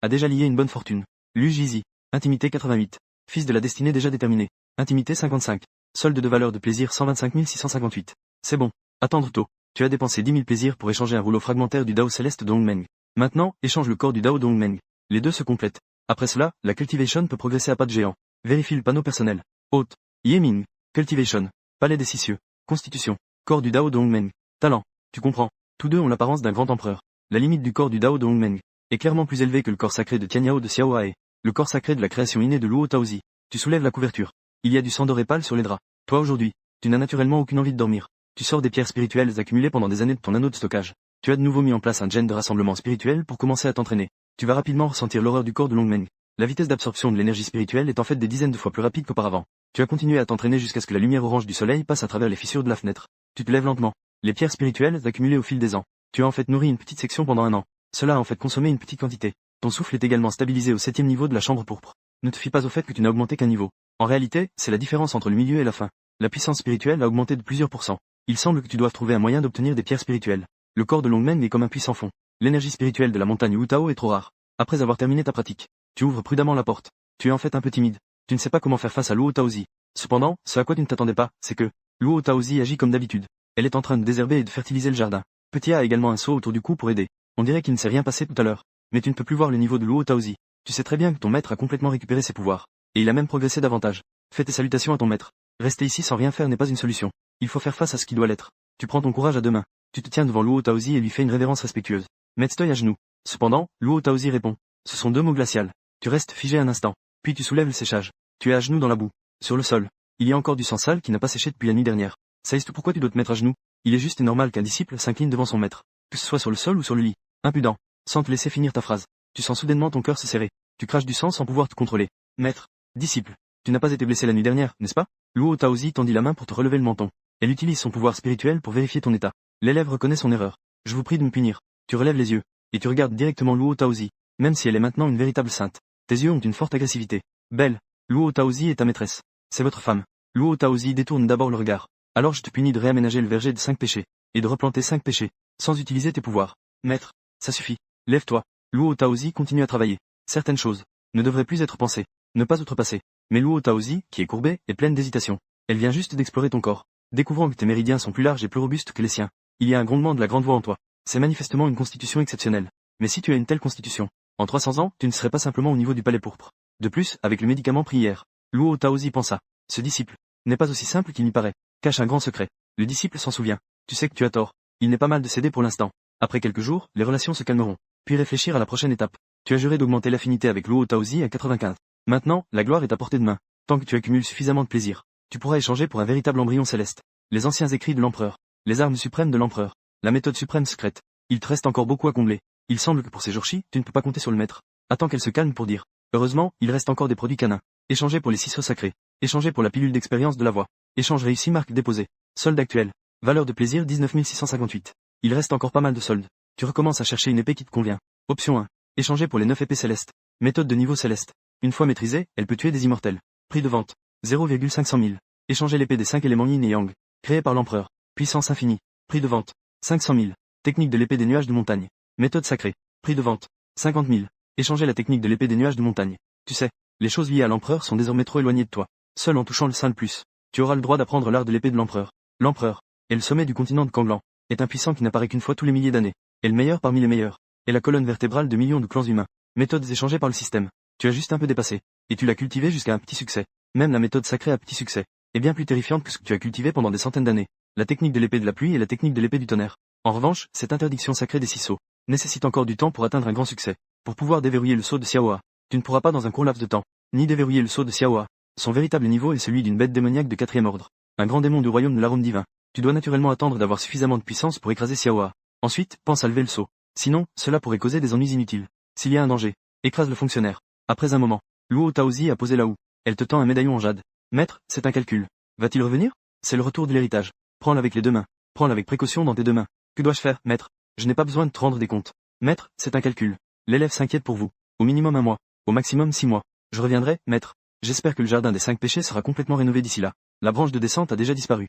A déjà lié une bonne fortune. Lu Jizi. Intimité 88. Fils de la destinée déjà déterminée. Intimité 55. Solde de valeur de plaisir 125 658. C'est bon. Attendre tôt. Tu as dépensé 10 000 plaisirs pour échanger un rouleau fragmentaire du Dao céleste Dongmeng. Maintenant, échange le corps du Dao Dongmeng. Les deux se complètent. Après cela, la cultivation peut progresser à pas de géant. Vérifie le panneau personnel. Hôte. Yeming. Cultivation. Palais des 6 cieux. Constitution. Corps du Dao Dongmeng. Talent. Tu comprends. Tous deux ont l'apparence d'un grand empereur. La limite du corps du Dao Dongmeng est clairement plus élevée que le corps sacré de Tianyao de Xiao Ae. Le corps sacré de la création innée de Luo Taozi. Tu soulèves la couverture. Il y a du sang doré pâle sur les draps. Toi aujourd'hui, tu n'as naturellement aucune envie de dormir. Tu sors des pierres spirituelles accumulées pendant des années de ton anneau de stockage. Tu as de nouveau mis en place un gène de rassemblement spirituel pour commencer à t'entraîner. Tu vas rapidement ressentir l'horreur du corps de Longmeng. La vitesse d'absorption de l'énergie spirituelle est en fait des dizaines de fois plus rapide qu'auparavant. Tu as continué à t'entraîner jusqu'à ce que la lumière orange du soleil passe à travers les fissures de la fenêtre. Tu te lèves lentement. Les pierres spirituelles accumulées au fil des ans. Tu as en fait nourri une petite section pendant un an. Cela a en fait consommé une petite quantité. Ton souffle est également stabilisé au 7e niveau de la chambre pourpre. Ne te fie pas au fait que tu n'as augmenté qu'un niveau. En réalité, c'est la différence entre le milieu et la fin. La puissance spirituelle a augmenté de plusieurs pourcents. Il semble que tu doives trouver un moyen d'obtenir des pierres spirituelles. Le corps de Longmeng est comme un puits sans fond. L'énergie spirituelle de la montagne Wutao est trop rare. Après avoir terminé ta pratique, tu ouvres prudemment la porte. Tu es en fait un peu timide. Tu ne sais pas comment faire face à Luo Taozi. Cependant, ce à quoi tu ne t'attendais pas, c'est que Luo Taozi agit comme d'habitude. Elle est en train de désherber et de fertiliser le jardin. Petit A a également un seau autour du cou pour aider. On dirait qu'il ne s'est rien passé tout à l'heure. Mais tu ne peux plus voir le niveau de Luo Taozi. Tu sais très bien que ton maître a complètement récupéré ses pouvoirs. Et il a même progressé davantage. Fais tes salutations à ton maître. Rester ici sans rien faire n'est pas une solution. Il faut faire face à ce qui doit l'être. Tu prends ton courage à deux mains. Tu te tiens devant Luo Taozi et lui fais une révérence respectueuse. Mets-toi à genoux. Cependant, Luo Taozi répond. Ce sont deux mots glaciales. Tu restes figé un instant. Puis tu soulèves le séchage. Tu es à genoux dans la boue. Sur le sol. Il y a encore du sang sale qui n'a pas séché depuis la nuit dernière. Sais-tu pourquoi tu dois te mettre à genoux? Il est juste et normal qu'un disciple s'incline devant son maître. Que ce soit sur le sol ou sur le lit. Impudent. Sans te laisser finir ta phrase. Tu sens soudainement ton cœur se serrer. Tu craches du sang sans pouvoir te contrôler. Maître. Disciple. Tu n'as pas été blessé la nuit dernière, n'est-ce pas? Luo Taozi tendit la main pour te relever le menton. Elle utilise son pouvoir spirituel pour vérifier ton état. L'élève reconnaît son erreur. Je vous prie de me punir. Tu relèves les yeux. Et tu regardes directement Luo Taozi. Même si elle est maintenant une véritable sainte. Tes yeux ont une forte agressivité. Belle. Luo Taozi est ta maîtresse. C'est votre femme. Luo Taozi détourne d'abord le regard. Alors je te punis de réaménager le verger de 5 péchés. Et de replanter 5 péchés. Sans utiliser tes pouvoirs. Maître. Ça suffit. Lève-toi. Luo Taozi continue à travailler. Certaines choses ne devraient plus être pensées. Ne pas outrepasser. Mais Luo Taozi, qui est courbée, est pleine d'hésitation. Elle vient juste d'explorer ton corps. Découvrant que tes méridiens sont plus larges et plus robustes que les siens. Il y a un grondement de la grande voix en toi. C'est manifestement une constitution exceptionnelle. Mais si tu as une telle constitution, en 300 ans, tu ne serais pas simplement au niveau du palais pourpre. De plus, avec le médicament pris hier, Luo Taozi pensa. Ce disciple n'est pas aussi simple qu'il n'y paraît. Cache un grand secret. Le disciple s'en souvient. Tu sais que tu as tort. Il n'est pas mal de céder pour l'instant. Après quelques jours, les relations se calmeront. Puis réfléchir à la prochaine étape. Tu as juré d'augmenter l'affinité avec Luo Taozi à 95. Maintenant, la gloire est à portée de main. Tant que tu accumules suffisamment de plaisir, tu pourras échanger pour un véritable embryon céleste. Les anciens écrits de l'empereur. Les armes suprêmes de l'empereur. La méthode suprême secrète. Il te reste encore beaucoup à combler. Il semble que pour ces jours-ci, tu ne peux pas compter sur le maître. Attends qu'elle se calme pour dire. Heureusement, il reste encore des produits canins. Échanger pour les ciseaux sacrés. Échanger pour la pilule d'expérience de la voix. Échange réussi marque déposée. Solde actuel. Valeur de plaisir 19 658. Il reste encore pas mal de soldes. Tu recommences à chercher une épée qui te convient. Option 1. Échanger pour les 9 épées célestes. Méthode de niveau céleste. Une fois maîtrisée, elle peut tuer des immortels. Prix de vente. 0,500 000. Échanger l'épée des 5 éléments yin et yang. Créée par l'empereur. Puissance infinie. Prix de vente. 500 000. Technique de l'épée des nuages de montagne. Méthode sacrée. Prix de vente. 50 000. Échanger la technique de l'épée des nuages de montagne. Tu sais, les choses liées à l'empereur sont désormais trop éloignées de toi. Seul en touchant le sein le plus, tu auras le droit d'apprendre l'art de l'épée de l'empereur. L'empereur est le sommet du continent de Kanglan. Est un puissant qui n'apparaît qu'une fois tous les milliers d'années. Est le meilleur parmi les meilleurs. Est la colonne vertébrale de millions de clans humains. Méthodes échangées par le système. Tu as juste un peu dépassé. Et tu l'as cultivé jusqu'à un petit succès. Même la méthode sacrée à petit succès est bien plus terrifiante que ce que tu as cultivé pendant des centaines d'années. La technique de l'épée de la pluie et la technique de l'épée du tonnerre. En revanche, cette interdiction sacrée des 6 sceaux nécessite encore du temps pour atteindre un grand succès. Pour pouvoir déverrouiller le sceau de Xiaoa, tu ne pourras pas dans un court laps de temps, ni déverrouiller le sceau de Xiaoa. Son véritable niveau est celui d'une bête démoniaque de 4e ordre. Un grand démon du royaume de l'arôme divin. Tu dois naturellement attendre d'avoir suffisamment de puissance pour écraser Xiaoa. Ensuite, pense à lever le sceau. Sinon, cela pourrait causer des ennuis inutiles. S'il y a un danger, écrase le fonctionnaire. Après un moment, Luo Taozi a posé la houe. Elle te tend un médaillon en jade. Maître, c'est un calcul. Va-t-il revenir? C'est le retour de l'héritage. Prends-le avec les deux mains. Prends-le avec précaution dans tes deux mains. Que dois-je faire, maître? Je n'ai pas besoin de te rendre des comptes. Maître, c'est un calcul. L'élève s'inquiète pour vous. Au minimum 1 mois. Au maximum 6 mois. Je reviendrai, maître. J'espère que le jardin des 5 péchés sera complètement rénové d'ici là. La branche de descente a déjà disparu.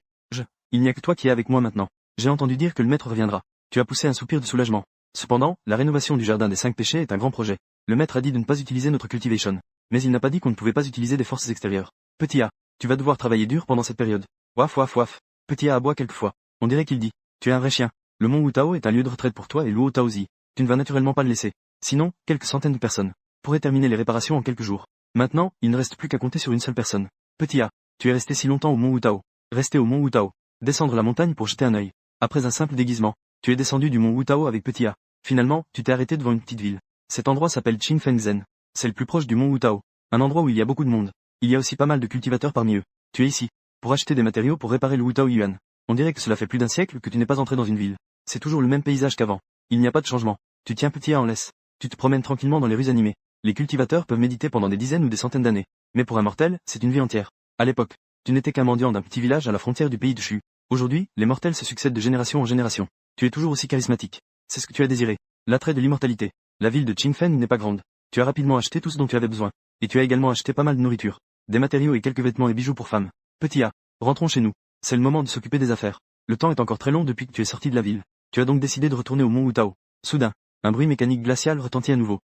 Il n'y a que toi qui es avec moi maintenant. J'ai entendu dire que le maître reviendra. Tu as poussé un soupir de soulagement. Cependant, la rénovation du jardin des 5 péchés est un grand projet. Le maître a dit de ne pas utiliser notre cultivation. Mais il n'a pas dit qu'on ne pouvait pas utiliser des forces extérieures. Petit A, tu vas devoir travailler dur pendant cette période. Waf waf waf. Petit A aboie quelquefois. On dirait qu'il dit. Tu es un vrai chien. Le mont Wutao est un lieu de retraite pour toi et Luo Taozi. Tu ne vas naturellement pas le laisser. Sinon, quelques centaines de personnes pourraient terminer les réparations en quelques jours. Maintenant, il ne reste plus qu'à compter sur une seule personne. Petit A, tu es resté si longtemps au mont Wutao. Rester au mont Wutao. Descendre la montagne pour jeter un œil. Après un simple déguisement, tu es descendu du mont Wutao avec Petit A. Finalement, tu t'es arrêté devant une petite ville. Cet endroit s'appelle Qingfengzhen. C'est le plus proche du mont Wutao. Un endroit où il y a beaucoup de monde. Il y a aussi pas mal de cultivateurs parmi eux. Tu es ici pour acheter des matériaux pour réparer le Wutao Yuan. On dirait que cela fait plus d'un siècle que tu n'es pas entré dans une ville. C'est toujours le même paysage qu'avant. Il n'y a pas de changement. Tu tiens Petit A en laisse. Tu te promènes tranquillement dans les rues animées. Les cultivateurs peuvent méditer pendant des dizaines ou des centaines d'années. Mais pour un mortel, c'est une vie entière. À l'époque, tu n'étais qu'un mendiant d'un petit village à la frontière du pays de Shu. Aujourd'hui, les mortels se succèdent de génération en génération. Tu es toujours aussi charismatique. C'est ce que tu as désiré. L'attrait de l'immortalité. La ville de Qingfen n'est pas grande. Tu as rapidement acheté tout ce dont tu avais besoin. Et tu as également acheté pas mal de nourriture. Des matériaux et quelques vêtements et bijoux pour femmes. Petit A, rentrons chez nous. C'est le moment de s'occuper des affaires. Le temps est encore très long depuis que tu es sorti de la ville. Tu as donc décidé de retourner au mont Wutao. Soudain, un bruit mécanique glacial retentit à nouveau.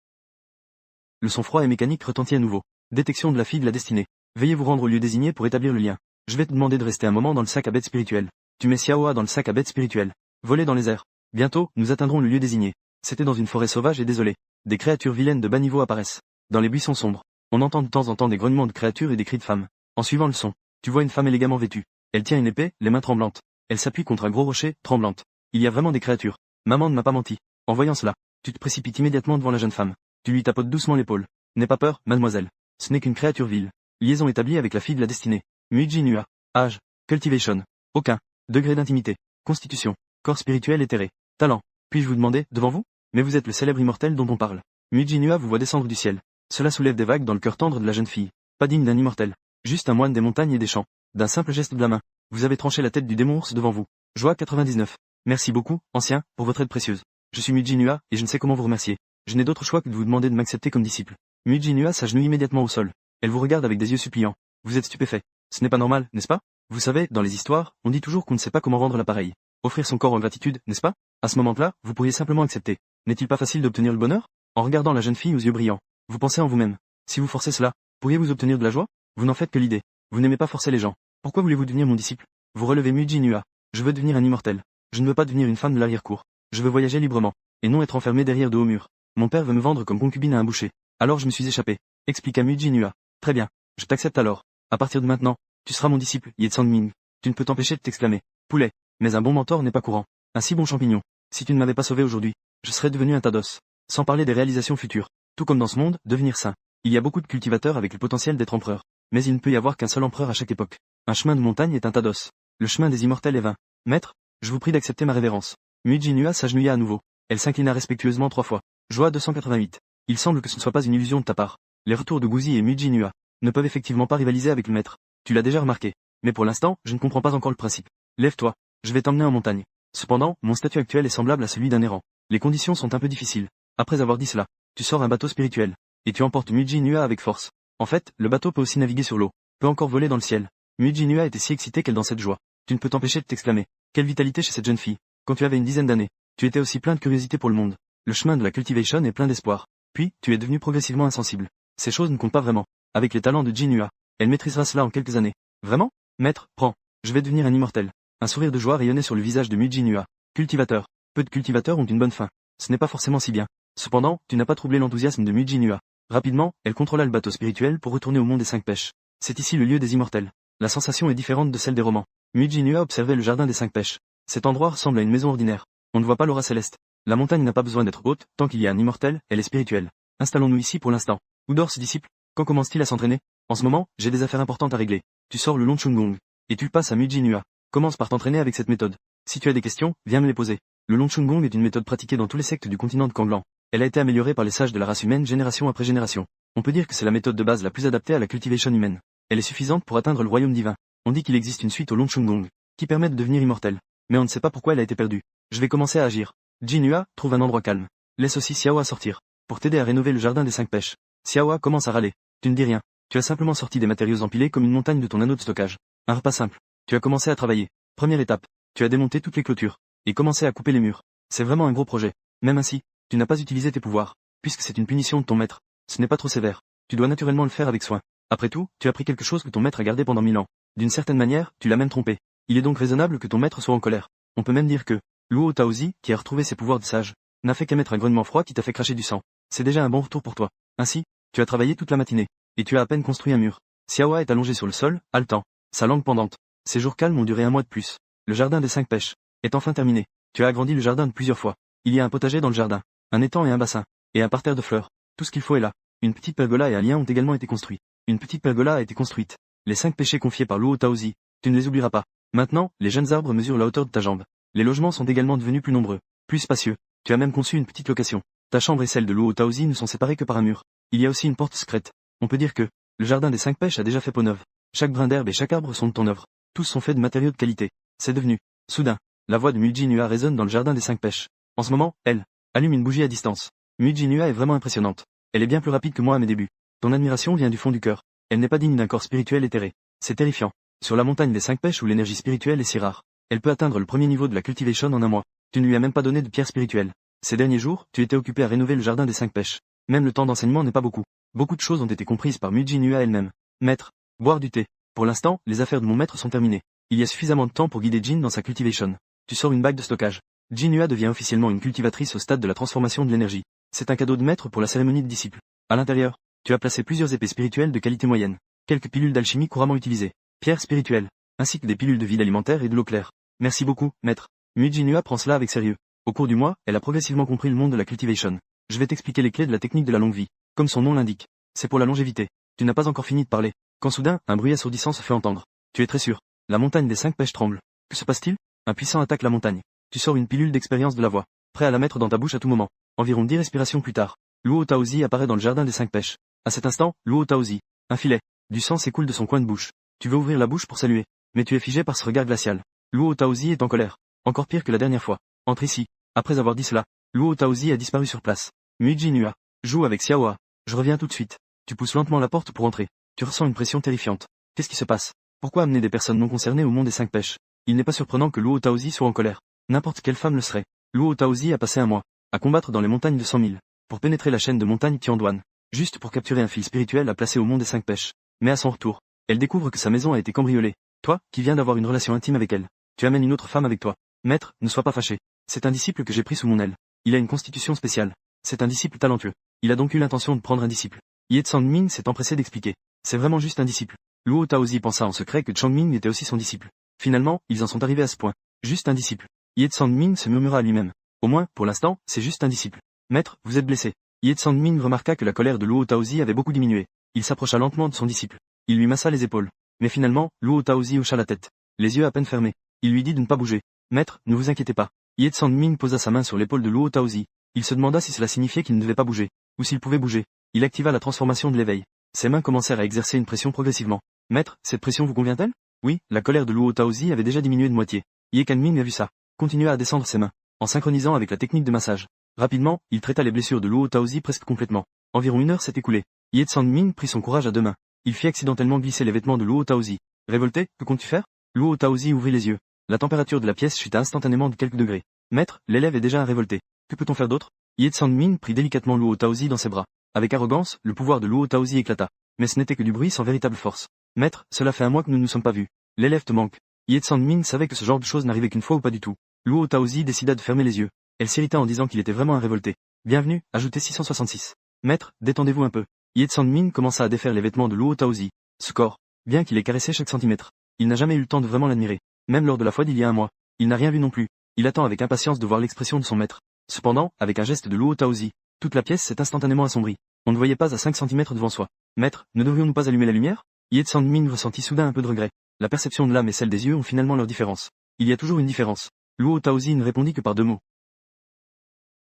Le son froid et mécanique retentit à nouveau. Détection de la fille de la destinée. Veuillez vous rendre au lieu désigné pour établir le lien. Je vais te demander de rester un moment dans le sac à bête spirituel. Tu mets Xiaoa dans le sac à bête spirituel. Voler dans les airs. Bientôt, nous atteindrons le lieu désigné. C'était dans une forêt sauvage et désolée. Des créatures vilaines de bas niveau apparaissent. Dans les buissons sombres. On entend de temps en temps des grognements de créatures et des cris de femmes. En suivant le son, tu vois une femme élégamment vêtue. Elle tient une épée, les mains tremblantes. Elle s'appuie contre un gros rocher, tremblante. Il y a vraiment des créatures. Maman ne m'a pas menti. En voyant cela, tu te précipites immédiatement devant la jeune femme. Tu lui tapotes doucement l'épaule. N'aie pas peur, mademoiselle. Ce n'est qu'une créature vile. Liaison établie avec la fille de la destinée. Muiji Nua. Âge. Cultivation. Aucun. Degré d'intimité. Constitution. Corps spirituel éthéré. Talent. Puis-je vous demander, devant vous? Mais vous êtes le célèbre immortel dont on parle. Muiji Nua vous voit descendre du ciel. Cela soulève des vagues dans le cœur tendre de la jeune fille. Pas digne d'un immortel. Juste un moine des montagnes et des champs. D'un simple geste de la main. Vous avez tranché la tête du démon ours devant vous. Joie 99. Merci beaucoup, ancien, pour votre aide précieuse. Je suis Muiji Nua, et je ne sais comment vous remercier. Je n'ai d'autre choix que de vous demander de m'accepter comme disciple. Muiji Nua s'agenouille immédiatement au sol. Elle vous regarde avec des yeux suppliants. Vous êtes stupéfait. Ce n'est pas normal, n'est-ce pas? Vous savez, dans les histoires, on dit toujours qu'on ne sait pas comment rendre l'appareil. Offrir son corps en gratitude, n'est-ce pas? À ce moment-là, vous pourriez simplement accepter. N'est-il pas facile d'obtenir le bonheur? En regardant la jeune fille aux yeux brillants, vous pensez en vous-même. Si vous forcez cela, pourriez-vous obtenir de la joie? Vous n'en faites que l'idée. Vous n'aimez pas forcer les gens. Pourquoi voulez-vous devenir mon disciple? Vous relevez Muiji Nua. Je veux devenir un immortel. Je ne veux pas devenir une femme de l'arrière-cour. Je veux voyager librement. Et non être enfermé derrière de hauts murs. Mon père veut me vendre comme concubine à un boucher. Alors je me suis échappé. Expliqua Muiji Nua. Très bien. Je t'accepte alors. À partir de maintenant, tu seras mon disciple, Ye Ming. Tu ne peux t'empêcher de t'exclamer. Poulet. Mais un bon mentor n'est pas courant. Un si bon champignon. Si tu ne m'avais pas sauvé aujourd'hui, je serais devenu un tas d'os. Sans parler des réalisations futures. Tout comme dans ce monde, devenir saint. Il y a beaucoup de cultivateurs avec le potentiel d'être empereur. Mais il ne peut y avoir qu'un seul empereur à chaque époque. Un chemin de montagne est un tas d'os. Le chemin des immortels est vain. Maître, je vous prie d'accepter ma révérence. Muiji Nua s'agenouilla à nouveau. Elle s'inclina respectueusement 3 fois. Joie 288. Il semble que ce ne soit pas une illusion de ta part. Les retours de Guzi et Muiji Nua ne peuvent effectivement pas rivaliser avec le maître. Tu l'as déjà remarqué. Mais pour l'instant, je ne comprends pas encore le principe. Lève-toi. Je vais t'emmener en montagne. Cependant, mon statut actuel est semblable à celui d'un errant. Les conditions sont un peu difficiles. Après avoir dit cela, tu sors un bateau spirituel. Et tu emportes Muiji Nua avec force. En fait, le bateau peut aussi naviguer sur l'eau. Peut encore voler dans le ciel. Muiji Nua était si excitée qu'elle dansait de joie. Tu ne peux t'empêcher de t'exclamer. Quelle vitalité chez cette jeune fille. Quand tu avais une dizaine d'années, tu étais aussi plein de curiosité pour le monde. Le chemin de la cultivation est plein d'espoir. Puis, tu es devenu progressivement insensible. Ces choses ne comptent pas vraiment. Avec les talents de Jinua, elle maîtrisera cela en quelques années. Vraiment? Maître, prends. Je vais devenir un immortel. Un sourire de joie rayonnait sur le visage de Muiji Nua. Cultivateur. Peu de cultivateurs ont une bonne fin. Ce n'est pas forcément si bien. Cependant, tu n'as pas troublé l'enthousiasme de Muiji Nua. Rapidement, elle contrôla le bateau spirituel pour retourner au monde des 5 pêches. C'est ici le lieu des immortels. La sensation est différente de celle des romans. Muiji Nua observait le jardin des 5 pêches. Cet endroit ressemble à une maison ordinaire. On ne voit pas l'aura céleste. La montagne n'a pas besoin d'être haute, tant qu'il y a un immortel, elle est spirituelle. Installons-nous ici pour l'instant. Où dort ce disciple? Quand commence-t-il à s'entraîner? En ce moment, j'ai des affaires importantes à régler. Tu sors le long Chungong. Et tu passes à Muiji Nua. Commence par t'entraîner avec cette méthode. Si tu as des questions, viens me les poser. Le long Chungong est une méthode pratiquée dans tous les sectes du continent de Kanglan. Elle a été améliorée par les sages de la race humaine génération après génération. On peut dire que c'est la méthode de base la plus adaptée à la cultivation humaine. Elle est suffisante pour atteindre le royaume divin. On dit qu'il existe une suite au long Chungong, qui permet de devenir immortel. Mais on ne sait pas pourquoi elle a été perdue. Je vais commencer à agir. Jinua, trouve un endroit calme. Laisse aussi Xiaoa sortir. Pour t'aider à rénover le jardin des 5 pêches. Xiaoa commence à râler. Tu ne dis rien. Tu as simplement sorti des matériaux empilés comme une montagne de ton anneau de stockage. Un repas simple. Tu as commencé à travailler. Première étape. Tu as démonté toutes les clôtures. Et commencé à couper les murs. C'est vraiment un gros projet. Même ainsi, tu n'as pas utilisé tes pouvoirs. Puisque c'est une punition de ton maître. Ce n'est pas trop sévère. Tu dois naturellement le faire avec soin. Après tout, tu as pris quelque chose que ton maître a gardé pendant 1000 ans. D'une certaine manière, tu l'as même trompé. Il est donc raisonnable que ton maître soit en colère. On peut même dire que, Luo Taozi, qui a retrouvé ses pouvoirs de sage, n'a fait qu'émettre un grognement froid qui t'a fait cracher du sang. C'est déjà un bon retour pour toi. Ainsi, tu as travaillé toute la matinée. Et tu as à peine construit un mur. Xiaoa est allongé sur le sol, haletant. Sa langue pendante. Ces jours calmes ont duré 1 mois de plus. Le jardin des 5 pêches est enfin terminé. Tu as agrandi le jardin de plusieurs fois. Il y a un potager dans le jardin, un étang et un bassin, et un parterre de fleurs. Tout ce qu'il faut est là. Une petite pergola et un lien ont également été construits. Une petite pergola a été construite. Les 5 péchés confiés par Luo Taozi, tu ne les oublieras pas. Maintenant, les jeunes arbres mesurent la hauteur de ta jambe. Les logements sont également devenus plus nombreux, plus spacieux. Tu as même conçu une petite location. Ta chambre et celle de Luo Taozi ne sont séparées que par un mur. Il y a aussi une porte secrète. On peut dire que le jardin des 5 pêches a déjà fait peau neuve. Chaque brin d'herbe et chaque arbre sont de ton œuvre. Tous sont faits de matériaux de qualité. C'est devenu. Soudain, la voix de Muiji Nua résonne dans le jardin des 5 pêches. En ce moment, elle allume une bougie à distance. Muiji Nua est vraiment impressionnante. Elle est bien plus rapide que moi à mes débuts. Ton admiration vient du fond du cœur. Elle n'est pas digne d'un corps spirituel éthéré. C'est terrifiant. Sur la montagne des 5 pêches où l'énergie spirituelle est si rare, elle peut atteindre le premier niveau de la cultivation en 1 mois. Tu ne lui as même pas donné de pierre spirituelle. Ces derniers jours, tu étais occupé à rénover le jardin des 5 pêches. Même le temps d'enseignement n'est pas beaucoup. Beaucoup de choses ont été comprises par Muiji Nua elle-même. Maître, Boire du thé. Pour l'instant, les affaires de mon maître sont terminées. Il y a suffisamment de temps pour guider Jin dans sa cultivation. Tu sors une bague de stockage. Jinua devient officiellement une cultivatrice au stade de la transformation de l'énergie. C'est un cadeau de maître pour la cérémonie de disciple. À l'intérieur, tu as placé plusieurs épées spirituelles de qualité moyenne, quelques pilules d'alchimie couramment utilisées, pierres spirituelles, ainsi que des pilules de vide alimentaire et de l'eau claire. Merci beaucoup, maître. Jinua prend cela avec sérieux. Au cours du mois, elle a progressivement compris le monde de la cultivation. Je vais t'expliquer les clés de la technique de la longue vie. Comme son nom l'indique, c'est pour la longévité. Tu n'as pas encore fini de parler, quand soudain, un bruit assourdissant se fait entendre. Tu es très sûr. La montagne des 5 pêches tremble. Que se passe-t-il? Un puissant attaque la montagne. Tu sors une pilule d'expérience de la voix, prêt à la mettre dans ta bouche à tout moment. Environ 10 respirations plus tard, Luo Taozi apparaît dans le jardin des 5 pêches. À cet instant, Luo Taozi, un filet, du sang s'écoule de son coin de bouche. Tu veux ouvrir la bouche pour saluer, mais tu es figé par ce regard glacial. Luo Taozi est en colère, encore pire que la dernière fois. Entre ici. Après avoir dit cela, Luo Taozi a disparu sur place. Jinua, joue avec Xiaoa. Je reviens tout de suite. Tu pousses lentement la porte pour entrer. Tu ressens une pression terrifiante. Qu'est-ce qui se passe? Pourquoi amener des personnes non concernées au monde des 5 pêches? Il n'est pas surprenant que Luo Taozi soit en colère. N'importe quelle femme le serait. Luo Taozi a passé un mois à combattre dans les montagnes de 100 000, pour pénétrer la chaîne de montagnes Tianduan, juste pour capturer un fil spirituel à placer au monde des 5 pêches. Mais à son retour, elle découvre que sa maison a été cambriolée. Toi, qui viens d'avoir une relation intime avec elle, tu amènes une autre femme avec toi. Maître, ne sois pas fâché. C'est un disciple que j'ai pris sous mon aile. Il a une constitution spéciale. C'est un disciple talentueux. Il a donc eu l'intention de prendre un disciple. Ye Ming s'est empressé d'expliquer. C'est vraiment juste un disciple. Luo Taozi pensa en secret que Ming était aussi son disciple. Finalement, ils en sont arrivés à ce point. Juste un disciple. Ye Ming se murmura à lui-même. Au moins, pour l'instant, c'est juste un disciple. Maître, vous êtes blessé. Ye Ming remarqua que la colère de Luo Taozi avait beaucoup diminué. Il s'approcha lentement de son disciple. Il lui massa les épaules. Mais finalement, Luo Taozi hocha la tête, les yeux à peine fermés. Il lui dit de ne pas bouger. Maître, ne vous inquiétez pas. Ye Ming posa sa main sur l'épaule de Luo Taozi. Il se demanda si cela signifiait qu'il ne devait pas bouger, ou s'il pouvait bouger. Il activa la transformation de l'éveil. Ses mains commencèrent à exercer une pression progressivement. Maître, cette pression vous convient-elle? Oui, la colère de Luo Taozi avait déjà diminué de moitié. Ye Ming a vu ça. Continua à descendre ses mains, en synchronisant avec la technique de massage. Rapidement, il traita les blessures de Luo Taozi presque complètement. Environ 1 heure s'est écoulée. Ye Ming prit son courage à 2 mains. Il fit accidentellement glisser les vêtements de Luo Taozi. Révolté, que comptes-tu faire? Luo Taozi ouvrit les yeux. La température de la pièce chuta instantanément de quelques degrés. Maître, l'élève est déjà un révolté. Que peut-on faire d'autre? Ye Ming prit délicatement Luo Taozi dans ses bras. Avec arrogance, le pouvoir de Luo Taozi éclata. Mais ce n'était que du bruit sans véritable force. Maître, cela fait un mois que nous ne nous sommes pas vus. L'élève te manque. Ye Ming savait que ce genre de choses n'arrivait qu'une fois ou pas du tout. Luo Taozi décida de fermer les yeux. Elle s'irrita en disant qu'il était vraiment un révolté. Bienvenue, ajoutez 666. Maître, détendez-vous un peu. Ye Ming commença à défaire les vêtements de Luo Taozi. Ce corps, bien qu'il ait caressé chaque centimètre, il n'a jamais eu le temps de vraiment l'admirer. Même lors de la fois d'il y a un mois, il n'a rien vu non plus. Il attend avec impatience de voir l'expression de son maître. Cependant, avec un geste de Luo Taozi, toute la pièce s'est instantanément assombrie. On ne voyait pas à 5 centimètres devant soi. Maître, ne devrions-nous pas allumer la lumière? Ye Ming ressentit soudain un peu de regret. La perception de l'âme et celle des yeux ont finalement leur différence. Il y a toujours une différence. Luo Taozi ne répondit que par 2 mots.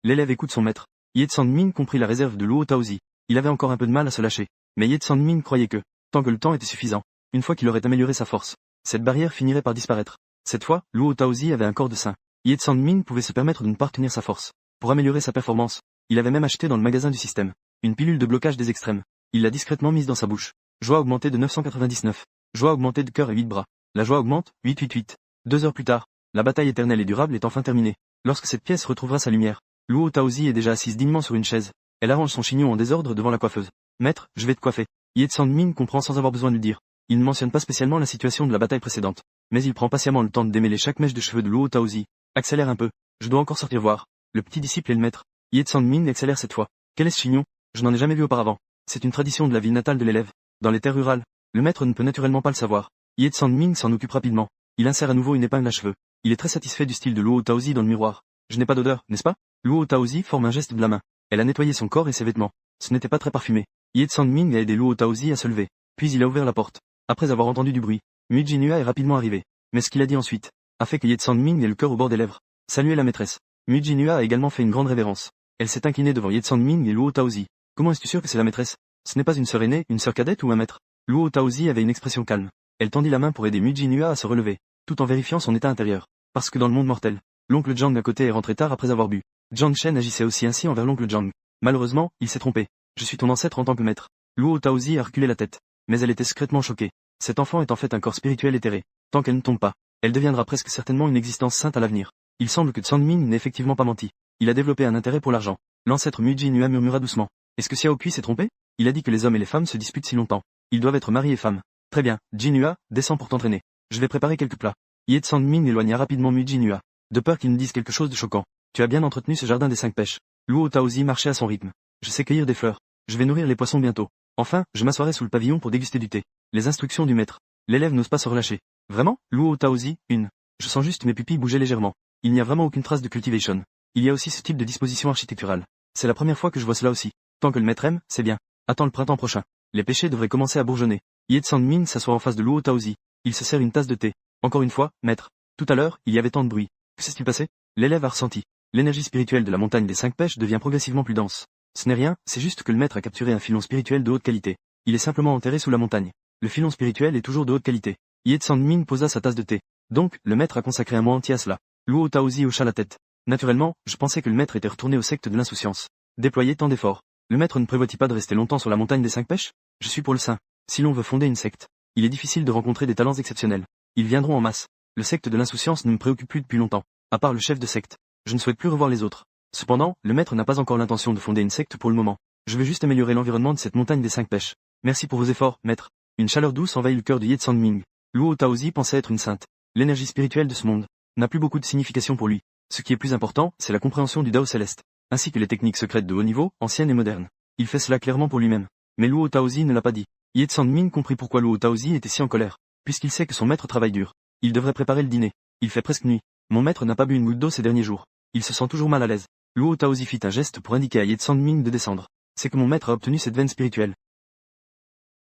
L'élève écoute son maître. Ye Ming comprit la réserve de Luo Taozi. Il avait encore un peu de mal à se lâcher. Mais Ye Ming croyait que, tant que le temps était suffisant, une fois qu'il aurait amélioré sa force, cette barrière finirait par disparaître. Cette fois, Luo Taozi avait un corps de saint. Ye Ming pouvait se permettre de ne pas retenir sa force. Pour améliorer sa performance, il avait même acheté dans le magasin du système une pilule de blocage des extrêmes. Il l'a discrètement mise dans sa bouche. Joie augmentée de 999. Joie augmentée de cœur et 8 bras. La joie augmente, 888. 2 heures plus tard, la bataille éternelle et durable est enfin terminée. Lorsque cette pièce retrouvera sa lumière, Luo Taozi est déjà assise dignement sur une chaise. Elle arrange son chignon en désordre devant la coiffeuse. Maître, je vais te coiffer. Ye Ming comprend sans avoir besoin de le dire. Il ne mentionne pas spécialement la situation de la bataille précédente. Mais il prend patiemment le temps de démêler chaque mèche de cheveux de Luo Taozi. Accélère un peu. Je dois encore sortir voir. Le petit disciple et le maître. Ye Ming accélère cette fois. Quel est ce chignon? Je n'en ai jamais vu auparavant. C'est une tradition de la ville natale de l'élève. Dans les terres rurales, le maître ne peut naturellement pas le savoir. Ye Ming s'en occupe rapidement. Il insère à nouveau une épingle à cheveux. Il est très satisfait du style de Luo Taozi dans le miroir. Je n'ai pas d'odeur, n'est-ce pas? Luo Taozi forme un geste de la main. Elle a nettoyé son corps et ses vêtements. Ce n'était pas très parfumé. Ye Ming a aidé Luo Taozi à se lever. Puis il a ouvert la porte. Après avoir entendu du bruit, Jinua est rapidement arrivé. Mais ce qu'il a dit ensuite a fait que Ye Ming ait le cœur au bord des lèvres. Saluer la maîtresse. Jinua a également fait une grande révérence. Elle s'est inclinée devant Ye Ming et Luo Taozi. Comment es-tu sûr que c'est la maîtresse? Ce n'est pas une sœur aînée, une sœur cadette ou un maître? Luo Taozi avait une expression calme. Elle tendit la main pour aider Jinua à se relever, tout en vérifiant son état intérieur. Parce que dans le monde mortel, l'oncle Zhang à côté est rentré tard après avoir bu. Zhang Shen agissait aussi ainsi envers l'oncle Zhang. Malheureusement, il s'est trompé. Je suis ton ancêtre en tant que maître. Luo Taozi a reculé la tête. Mais elle était secrètement choquée. Cet enfant est en fait un corps spirituel éthéré. Tant qu'elle ne tombe pas, elle deviendra presque certainement une existence sainte à l'avenir. Il semble que Ming n'ait effectivement pas menti. Il a développé un intérêt pour l'argent. L'ancêtre Jinua murmura doucement. Est-ce que Xiao Kui s'est trompé? Il a dit que les hommes et les femmes se disputent si longtemps. Ils doivent être mari et femme. Très bien, Jinhua, descends pour t'entraîner. Je vais préparer quelques plats. Ye Tsang-min éloigna rapidement Mu Jinhua, de peur qu'il ne dise quelque chose de choquant. Tu as bien entretenu ce jardin des 5 pêches. Luo Taozi marchait à son rythme. Je sais cueillir des fleurs. Je vais nourrir les poissons bientôt. Enfin, je m'assoirai sous le pavillon pour déguster du thé. Les instructions du maître. L'élève n'ose pas se relâcher. Vraiment, Luo Taozi, une. Je sens juste mes pupilles bouger légèrement. Il n'y a vraiment aucune trace de cultivation. Il y a aussi ce type de disposition architecturale. C'est la première fois que je vois cela aussi. Tant que le maître aime, c'est bien. Attends le printemps prochain. Les pêchers devraient commencer à bourgeonner. Ye Tsang-min s'assoit en face de Luo Taozi. Il se sert une tasse de thé. Encore une fois, maître. Tout à l'heure, il y avait tant de bruit. Que s'est-il passé? L'élève a ressenti. L'énergie spirituelle de la montagne des 5 pêches devient progressivement plus dense. Ce n'est rien, c'est juste que le maître a capturé un filon spirituel de haute qualité. Il est simplement enterré sous la montagne. Le filon spirituel est toujours de haute qualité. Ye Tsang-min posa sa tasse de thé. Donc, le maître a consacré un mois entier à cela. Luo Taozi hocha la tête. Naturellement, je pensais que le maître était retourné au secte de l'insouciance. Déployer tant d'efforts. Le maître ne prévoit-il pas de rester longtemps sur la montagne des 5 pêches? Je suis pour le saint. Si l'on veut fonder une secte, il est difficile de rencontrer des talents exceptionnels. Ils viendront en masse. Le secte de l'insouciance ne me préoccupe plus depuis longtemps. À part le chef de secte. Je ne souhaite plus revoir les autres. Cependant, le maître n'a pas encore l'intention de fonder une secte pour le moment. Je veux juste améliorer l'environnement de cette montagne des 5 pêches. Merci pour vos efforts, maître. Une chaleur douce envahit le cœur de Ye Tsang-min. Luo Taozi pensait être une sainte. L'énergie spirituelle de ce monde n'a plus beaucoup de signification pour lui. Ce qui est plus important, c'est la compréhension du Dao céleste, ainsi que les techniques secrètes de haut niveau, anciennes et modernes. Il fait cela clairement pour lui-même. Mais Luo Taozi ne l'a pas dit. Ye Tsang-min comprit pourquoi Luo Taozi était si en colère. Puisqu'il sait que son maître travaille dur. Il devrait préparer le dîner. Il fait presque nuit. Mon maître n'a pas bu une goutte d'eau ces derniers jours. Il se sent toujours mal à l'aise. Luo Taozi fit un geste pour indiquer à Ye Tsang-min de descendre. C'est que mon maître a obtenu cette veine spirituelle.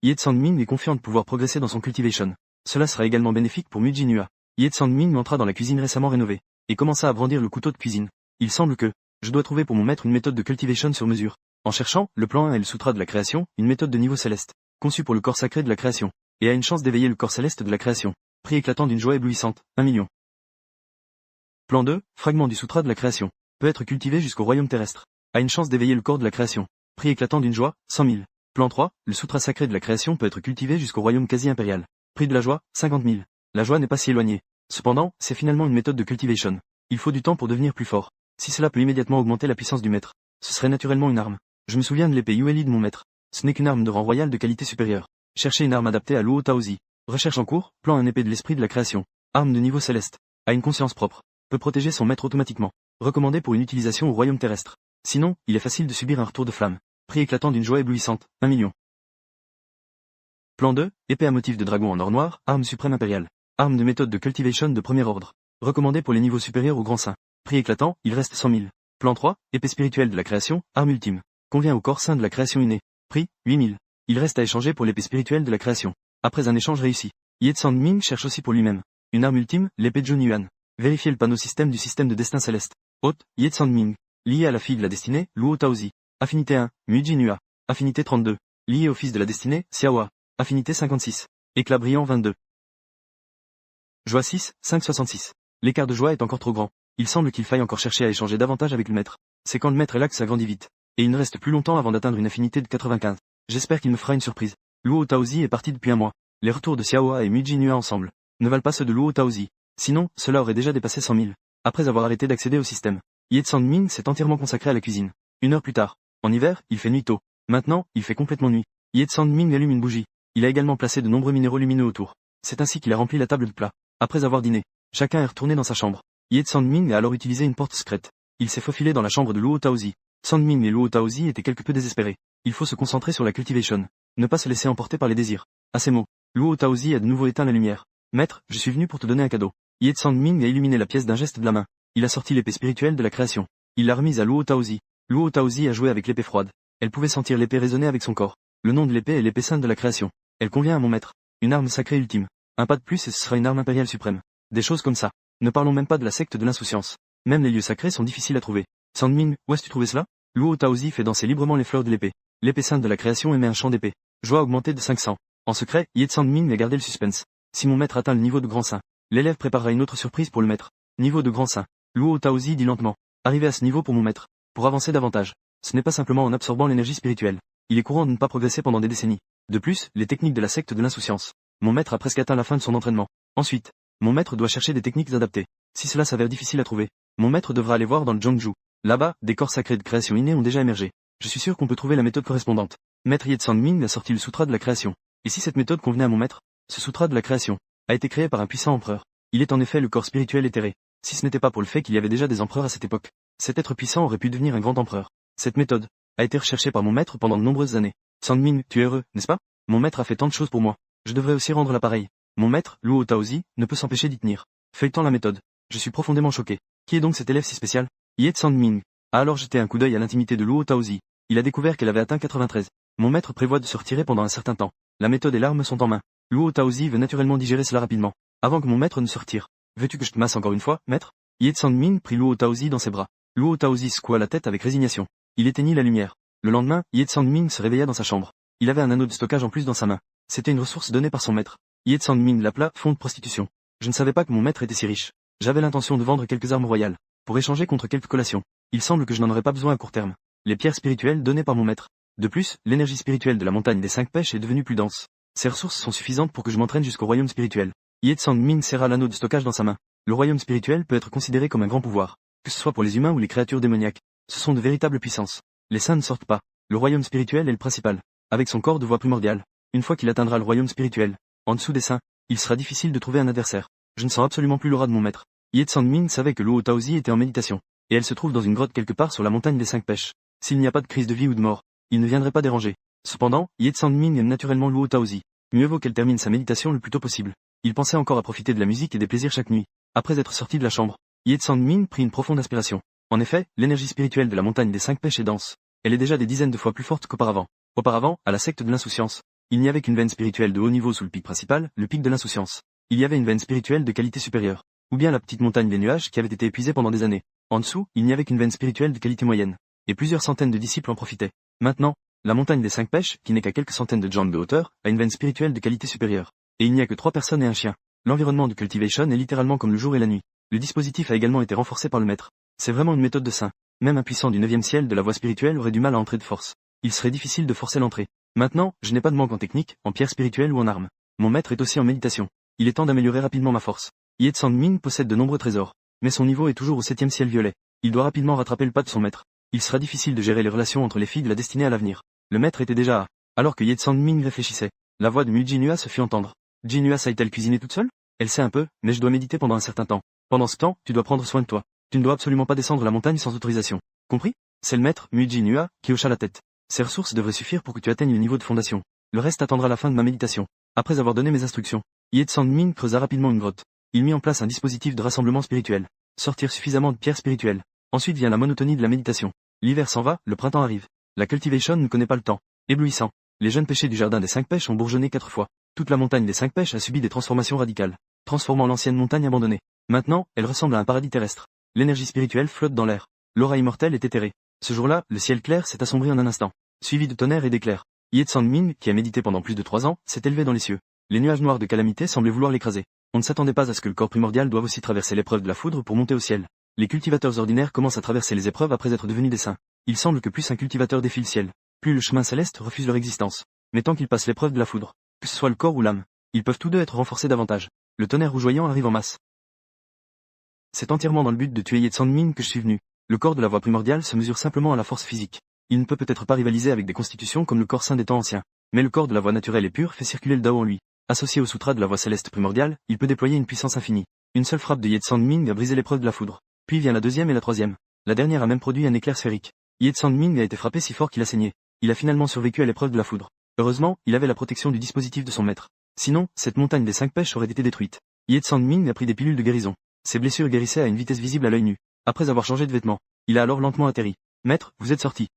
Ye Tsang-min est confiant de pouvoir progresser dans son cultivation. Cela sera également bénéfique pour Mu Jinhua. Ye Tsang-min entra dans la cuisine récemment rénovée, et commença à brandir le couteau de cuisine. Il semble que, je dois trouver pour mon maître une méthode de cultivation sur mesure. En cherchant, le plan 1 est le sutra de la création, une méthode de niveau céleste, conçue pour le corps sacré de la création, et a une chance d'éveiller le corps céleste de la création. Prix éclatant d'une joie éblouissante, 1 million. Plan 2, fragment du sutra de la création, peut être cultivé jusqu'au royaume terrestre, a une chance d'éveiller le corps de la création. Prix éclatant d'une joie, 100 000. Plan 3, le sutra sacré de la création peut être cultivé jusqu'au royaume quasi-impérial. Prix de la joie, 50 000. La joie n'est pas si éloignée. Cependant, c'est finalement une méthode de cultivation. Il faut du temps pour devenir plus fort. Si cela peut immédiatement augmenter la puissance du maître, ce serait naturellement une arme. Je me souviens de l'épée Yueli de mon maître. Ce n'est qu'une arme de rang royal de qualité supérieure. Cherchez une arme adaptée à Luo Taozi. Recherche en cours, plan un épée de l'esprit de la création. Arme de niveau céleste. A une conscience propre. Peut protéger son maître automatiquement. Recommandé pour une utilisation au royaume terrestre. Sinon, il est facile de subir un retour de flamme. Prix éclatant d'une joie éblouissante, 1 million. Plan 2, épée à motif de dragon en or noir, arme suprême impériale. Arme de méthode de cultivation de premier ordre. Recommandé pour les niveaux supérieurs au grand saint. Prix éclatant, il reste 100 000. Plan 3, épée spirituelle de la création, arme ultime. Convient au corps saint de la création innée. Prix, 8 000. Il reste à échanger pour l'épée spirituelle de la création. Après un échange réussi. Ye Tsang-min cherche aussi pour lui-même. Une arme ultime, l'épée de Zhou Yuan. Vérifiez le panneau système du système de destin céleste. Hôte, Ye Tsang-min. Lié à la fille de la destinée, Luo Taozi. Affinité 1, Mu Jinhua. Affinité 32. Lié au fils de la destinée, Xiaohua. Affinité 56. Éclat brillant 22. Joie 6, 566. L'écart de joie est encore trop grand. Il semble qu'il faille encore chercher à échanger davantage avec le maître. C'est quand le maître est là que ça grandit vite. Et il ne reste plus longtemps avant d'atteindre une affinité de 95. J'espère qu'il me fera une surprise. Luo Taozi est parti depuis un mois. Les retours de Xiaohua et Mu Jinhua ensemble ne valent pas ceux de Luo Taozi. Sinon, cela aurait déjà dépassé 100 000. Après avoir arrêté d'accéder au système. Ye Tsang-min s'est entièrement consacré à la cuisine. 1 heure plus tard. En hiver, il fait nuit tôt. Maintenant, il fait complètement nuit. Ye Tsang-min allume une bougie. Il a également placé de nombreux minéraux lumineux autour. C'est ainsi qu'il a rempli la table de plats. Après avoir dîné, chacun est retourné dans sa chambre. Ye Tsang-min a alors utilisé une porte secrète. Il s'est faufilé dans la chambre de Luo Taozi. Tsang-min et Luo Taozi étaient quelque peu désespérés. Il faut se concentrer sur la cultivation. Ne pas se laisser emporter par les désirs. À ces mots, Luo Taozi a de nouveau éteint la lumière. Maître, je suis venu pour te donner un cadeau. Ye Tsang-min a illuminé la pièce d'un geste de la main. Il a sorti l'épée spirituelle de la création. Il l'a remise à Luo Taozi. Luo Taozi a joué avec l'épée froide. Elle pouvait sentir l'épée résonner avec son corps. Le nom de l'épée est l'épée sainte de la création. Elle convient à mon maître. Une arme sacrée ultime. Un pas de plus et ce sera une arme impériale suprême. Des choses comme ça. Ne parlons même pas de la secte de l'insouciance. Même les lieux sacrés sont difficiles à trouver. Tsang-min, où as-tu trouvé cela? Luo Taozi fait danser librement les fleurs de l'épée. L'épée sainte de la création émet un chant d'épée. Joie augmentée de 500. En secret, Ye Tsang-min a gardé le suspense. Si mon maître atteint le niveau de grand saint, l'élève préparera une autre surprise pour le maître. Niveau de grand saint. Luo Taozi dit lentement. Arrivé à ce niveau pour mon maître. Pour avancer davantage. Ce n'est pas simplement en absorbant l'énergie spirituelle. Il est courant de ne pas progresser pendant des décennies. De plus, les techniques de la secte de l'insouciance. Mon maître a presque atteint la fin de son entraînement. Ensuite, mon maître doit chercher des techniques adaptées. Si cela s'avère difficile à trouver, mon maître devra aller voir dans le Zhongzhou. Là-bas, des corps sacrés de création innée ont déjà émergé. Je suis sûr qu'on peut trouver la méthode correspondante. Maître Ye Tsang-min a sorti le sutra de la création. Et si cette méthode convenait à mon maître? Ce sutra de la création a été créé par un puissant empereur. Il est en effet le corps spirituel éthéré. Si ce n'était pas pour le fait qu'il y avait déjà des empereurs à cette époque, cet être puissant aurait pu devenir un grand empereur. Cette méthode a été recherchée par mon maître pendant de nombreuses années. Sandming, tu es heureux, n'est-ce pas? Mon maître a fait tant de choses pour moi. Je devrais aussi rendre l'appareil. Mon maître, Luo Taozi, ne peut s'empêcher d'y tenir. Feuilletant la méthode. Je suis profondément choqué. Qui est donc cet élève si spécial? Yet Sandming a alors jeté un coup d'œil à l'intimité de Luo Taozi. Il a découvert qu'elle avait atteint 93. Mon maître prévoit de se retirer pendant un certain temps. La méthode et l'arme sont en main. Luo Taozi veut naturellement digérer cela rapidement. Avant que mon maître ne se retire. Veux-tu que je te masse encore une fois, maître? Yet Sandming prit Luo Taozi dans ses bras. Luo Taozi secoua la tête avec résignation. Il éteignit la lumière. Le lendemain, Yet Sandming se réveilla dans sa chambre. Il avait un anneau de stockage en plus dans sa main. C'était une ressource donnée par son maître. Yet Sandming l'appela fonds de prostitution. Je ne savais pas que mon maître était si riche. J'avais l'intention de vendre quelques armes royales, pour échanger contre quelques collations. Il semble que je n'en aurais pas besoin à court terme. Les pierres spirituelles données par mon maître. De plus, l'énergie spirituelle de la montagne des 5 pêches est devenue plus dense. Ces ressources sont suffisantes pour que je m'entraîne jusqu'au royaume spirituel. Yet Sandming serra l'anneau de stockage dans sa main. Le royaume spirituel peut être considéré comme un grand pouvoir, que ce soit pour les humains ou les créatures démoniaques. Ce sont de véritables puissances. Les saints ne sortent pas. Le royaume spirituel est le principal, avec son corps de voie primordiale. Une fois qu'il atteindra le royaume spirituel, en dessous des saints, il sera difficile de trouver un adversaire. Je ne sens absolument plus l'aura de mon maître. Yet Sandming savait que Luo Taozi était en méditation, et elle se trouve dans une grotte quelque part sur la montagne des 5 pêches. S'il n'y a pas de crise de vie ou de mort, il ne viendrait pas déranger. Cependant, Yet Sandming aime naturellement Luo Taozi. Mieux vaut qu'elle termine sa méditation le plus tôt possible. Il pensait encore à profiter de la musique et des plaisirs chaque nuit. Après être sorti de la chambre, Yet Sandming prit une profonde inspiration. En effet, l'énergie spirituelle de la montagne des 5 pêches est dense. Elle est déjà des dizaines de fois plus forte qu'auparavant. Auparavant, à la secte de l'insouciance, il n'y avait qu'une veine spirituelle de haut niveau sous le pic principal, le pic de l'insouciance. Il y avait une veine spirituelle de qualité supérieure, ou bien la petite montagne des nuages qui avait été épuisée pendant des années. En dessous, il n'y avait qu'une veine spirituelle de qualité moyenne, et plusieurs centaines de disciples en profitaient. Maintenant, la montagne des 5 pêches, qui n'est qu'à quelques centaines de jambes de hauteur, a une veine spirituelle de qualité supérieure. Et il n'y a que 3 personnes et un chien. L'environnement de cultivation est littéralement comme le jour et la nuit. Le dispositif a également été renforcé par le maître. C'est vraiment une méthode de saint. Même un puissant du 9e ciel de la voie spirituelle aurait du mal à entrer de force. Il serait difficile de forcer l'entrée. Maintenant, je n'ai pas de manque en technique, en pierre spirituelle ou en armes. Mon maître est aussi en méditation. Il est temps d'améliorer rapidement ma force. Yet Sandming possède de nombreux trésors, mais son niveau est toujours au 7e ciel violet. Il doit rapidement rattraper le pas de son maître. Il sera difficile de gérer les relations entre les filles de la destinée à l'avenir. Le maître était déjà à. Alors que Yet Sandming réfléchissait, la voix de Mu Jinhua se fit entendre. Jinhua sait-elle cuisiner toute seule? Elle sait un peu, mais je dois méditer pendant un certain temps. Pendant ce temps, tu dois prendre soin de toi. Tu ne dois absolument pas descendre la montagne sans autorisation. Compris? C'est le maître, Mu Jinhua, qui hocha la tête. Ces ressources devraient suffire pour que tu atteignes le niveau de fondation. Le reste attendra la fin de ma méditation. Après avoir donné mes instructions, Yet Sandming creusa rapidement une grotte. Il mit en place un dispositif de rassemblement spirituel. Sortir suffisamment de pierres spirituelles. Ensuite vient la monotonie de la méditation. L'hiver s'en va, le printemps arrive. La cultivation ne connaît pas le temps. Éblouissant. Les jeunes pêchers du jardin des 5 pêches ont bourgeonné 4 fois. Toute la montagne des 5 pêches a subi des transformations radicales, transformant l'ancienne montagne abandonnée. Maintenant, elle ressemble à un paradis terrestre. L'énergie spirituelle flotte dans l'air. L'aura immortelle est éthérée. Ce jour-là, le ciel clair s'est assombri en un instant, suivi de tonnerre et d'éclairs. Yet Sandming, qui a médité pendant plus de 3 ans, s'est élevé dans les cieux. Les nuages noirs de calamité semblaient vouloir l'écraser. On ne s'attendait pas à ce que le corps primordial doive aussi traverser l'épreuve de la foudre pour monter au ciel. Les cultivateurs ordinaires commencent à traverser les épreuves après être devenus des saints. Il semble que plus un cultivateur défie le ciel, plus le chemin céleste refuse leur existence. Mais tant qu'ils passent l'épreuve de la foudre, que ce soit le corps ou l'âme, ils peuvent tous deux être renforcés davantage. Le tonnerre rougeoyant arrive en masse. C'est entièrement dans le but de tuer Yet Sandming que je suis venu. Le corps de la voie primordiale se mesure simplement à la force physique. Il ne peut peut-être pas rivaliser avec des constitutions comme le corps saint des temps anciens. Mais le corps de la voie naturelle et pure fait circuler le Dao en lui. Associé au sutra de la voie céleste primordiale, il peut déployer une puissance infinie. Une seule frappe de Yet Sandming a brisé l'épreuve de la foudre. Puis vient la deuxième et la troisième. La dernière a même produit un éclair sphérique. Yet Sandming a été frappé si fort qu'il a saigné. Il a finalement survécu à l'épreuve de la foudre. Heureusement, il avait la protection du dispositif de son maître. Sinon, cette montagne des 5 pêches aurait été détruite. Yet Sandming a pris des pilules de guérison. Ses blessures guérissaient à une vitesse visible à l'œil nu. Après avoir changé de vêtements, il a alors lentement atterri. Maître, vous êtes sorti.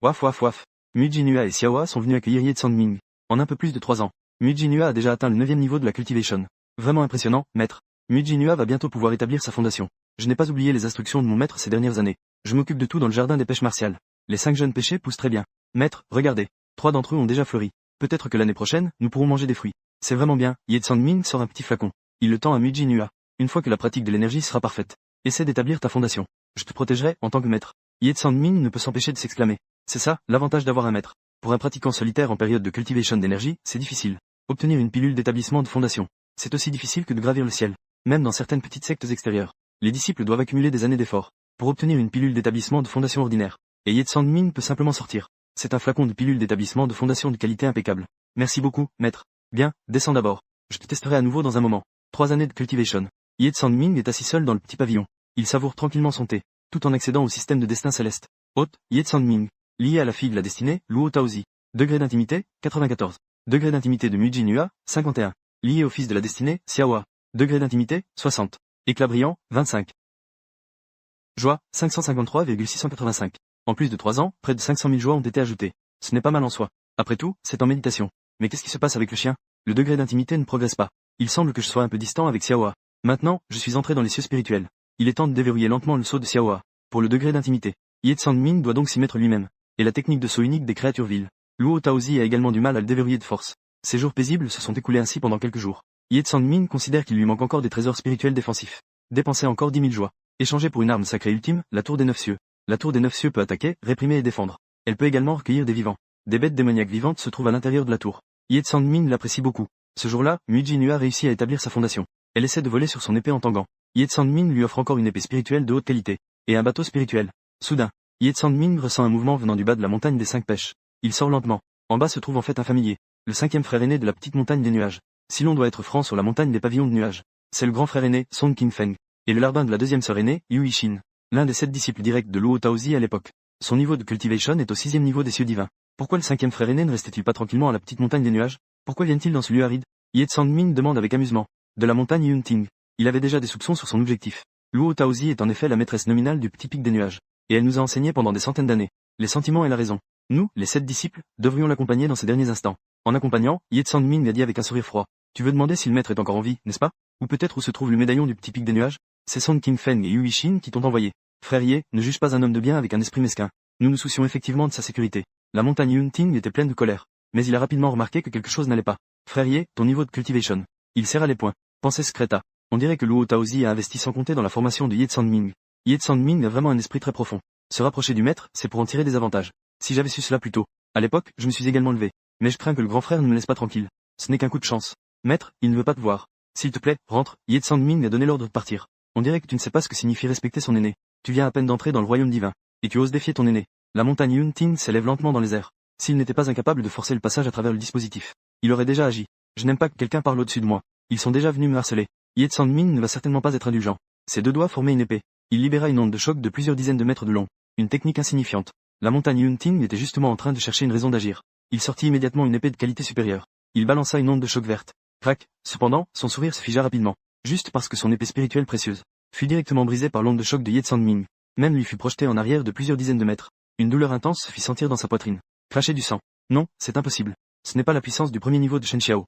Waf waf waf. Mu Jinhua et Xiaoa sont venus accueillir Yet Sandming. En un peu plus de 3 ans, Mu Jinhua a déjà atteint le 9e niveau de la cultivation. Vraiment impressionnant, maître. Mu Jinhua va bientôt pouvoir établir sa fondation. Je n'ai pas oublié les instructions de mon maître ces dernières années. Je m'occupe de tout dans le jardin des pêches martiales. Les 5 jeunes pêchers poussent très bien. Maître, regardez. 3 d'entre eux ont déjà fleuri. Peut-être que l'année prochaine, nous pourrons manger des fruits. C'est vraiment bien. Yet Sandming sort un petit flacon. Il le tend à Mu Jinhua. Une fois que la pratique de l'énergie sera parfaite, essaie d'établir ta fondation. Je te protégerai en tant que maître. Yet Sandming ne peut s'empêcher de s'exclamer. C'est ça, l'avantage d'avoir un maître. Pour un pratiquant solitaire en période de cultivation d'énergie, c'est difficile. Obtenir une pilule d'établissement de fondation, c'est aussi difficile que de gravir le ciel. Même dans certaines petites sectes extérieures, les disciples doivent accumuler des années d'efforts pour obtenir une pilule d'établissement de fondation ordinaire. Et Yet Sandming peut simplement sortir. C'est un flacon de pilule d'établissement de fondation de qualité impeccable. Merci beaucoup, maître. Bien, descends d'abord. Je te testerai à nouveau dans un moment. 3 années de cultivation. Ye Ming est assis seul dans le petit pavillon. Il savoure tranquillement son thé, tout en accédant au système de destin céleste. Hôte, Ye Ming. Lié à la fille de la destinée, Luo Taozi. Degré d'intimité, 94. Degré d'intimité de Muji Nua, 51. Lié au fils de la destinée, Xiaohua. Degré d'intimité, 60. Éclat brillant, 25. Joie, 553,685. En plus de 3 ans, près de 500 000 joies ont été ajoutées. Ce n'est pas mal en soi. Après tout, c'est en méditation. Mais qu'est-ce qui se passe avec le chien? Le degré d'intimité ne progresse pas. Il semble que je sois un peu distant avec Xiaohua. Maintenant, je suis entré dans les cieux spirituels. Il est temps de déverrouiller lentement le sceau de Xiaohua. Pour le degré d'intimité, Ye Ming doit donc s'y mettre lui-même. Et la technique de saut unique des créatures viles. Luo Taozi a également du mal à le déverrouiller de force. Ces jours paisibles se sont écoulés ainsi pendant quelques jours. Ye Ming considère qu'il lui manque encore des trésors spirituels défensifs. Dépenser encore 10 000 joies. Échanger pour une arme sacrée ultime, la tour des 9 cieux. La tour des 9 cieux peut attaquer, réprimer et défendre. Elle peut également recueillir des vivants. Des bêtes démoniaques vivantes se trouvent à l'intérieur de la tour. Ye Ming l'apprécie beaucoup. Ce jour-là, Muji Nua réussit à établir sa fondation. Elle essaie de voler sur son épée en tanguant. Ye Ming lui offre encore une épée spirituelle de haute qualité. Et un bateau spirituel. Soudain, Ye Ming ressent un mouvement venant du bas de la montagne des 5 pêches. Il sort lentement. En bas se trouve en fait un familier. Le 5e frère aîné de la petite montagne des nuages. Si l'on doit être franc sur la montagne des pavillons de nuages, c'est le grand frère aîné, Song King Feng. Et le larbin de la 2e sœur aînée, Yu Yixin. L'un des 7 disciples directs de Luo Taozi à l'époque. Son niveau de cultivation est au 6e niveau des cieux divins. Pourquoi le 5e frère aîné ne restait-il pas tranquillement à la petite montagne des nuages? Pourquoi vient-il dans ce lieu aride? Ye Ming demande avec amusement. De la montagne Yunting. Il avait déjà des soupçons sur son objectif. Luo Taozi est en effet la maîtresse nominale du petit pic des nuages. Et elle nous a enseigné pendant des centaines d'années. Les sentiments et la raison. Nous, les 7 disciples, devrions l'accompagner dans ces derniers instants. En accompagnant, Ye Ming a dit avec un sourire froid. Tu veux demander si le maître est encore en vie, n'est-ce pas? Ou peut-être où se trouve le médaillon du petit pic des nuages? C'est Song King Feng et Yu Yixin qui t'ont envoyé. Frère Ye, ne juge pas un homme de bien avec un esprit mesquin. Nous nous soucions effectivement de sa sécurité. La montagne Yunting était pleine de colère. Mais il a rapidement remarqué que quelque chose n'allait pas. Frère Ye, ton niveau de cultivation. Il serra les poings. Pensée secrète. On dirait que Luo Taozi a investi sans compter dans la formation de Ye Ming. Ye Ming a vraiment un esprit très profond. Se rapprocher du maître, c'est pour en tirer des avantages. Si j'avais su cela plus tôt. À l'époque, je me suis également levé. Mais je crains que le grand frère ne me laisse pas tranquille. Ce n'est qu'un coup de chance. Maître, il ne veut pas te voir. S'il te plaît, rentre. Ye Ming a donné l'ordre de partir. On dirait que tu ne sais pas ce que signifie respecter son aîné. Tu viens à peine d'entrer dans le royaume divin. Et tu oses défier ton aîné. La montagne Yunting s'élève lentement dans les airs. S'il n'était pas incapable de forcer le passage à travers le dispositif, il aurait déjà agi. Je n'aime pas que quelqu'un parle au-dessus de moi. Ils sont déjà venus me harceler. Ye Ming ne va certainement pas être indulgent. Ses 2 doigts formaient une épée. Il libéra une onde de choc de plusieurs dizaines de mètres de long. Une technique insignifiante. La montagne Yunting était justement en train de chercher une raison d'agir. Il sortit immédiatement une épée de qualité supérieure. Il balança une onde de choc verte. Crac. Cependant, son sourire se figea rapidement. Juste parce que son épée spirituelle précieuse fut directement brisée par l'onde de choc de Ye Ming. Même lui fut projeté en arrière de plusieurs dizaines de mètres. Une douleur intense se fit sentir dans sa poitrine. Cracher du sang. Non, c'est impossible. Ce n'est pas la puissance du premier niveau de Shen Xiao.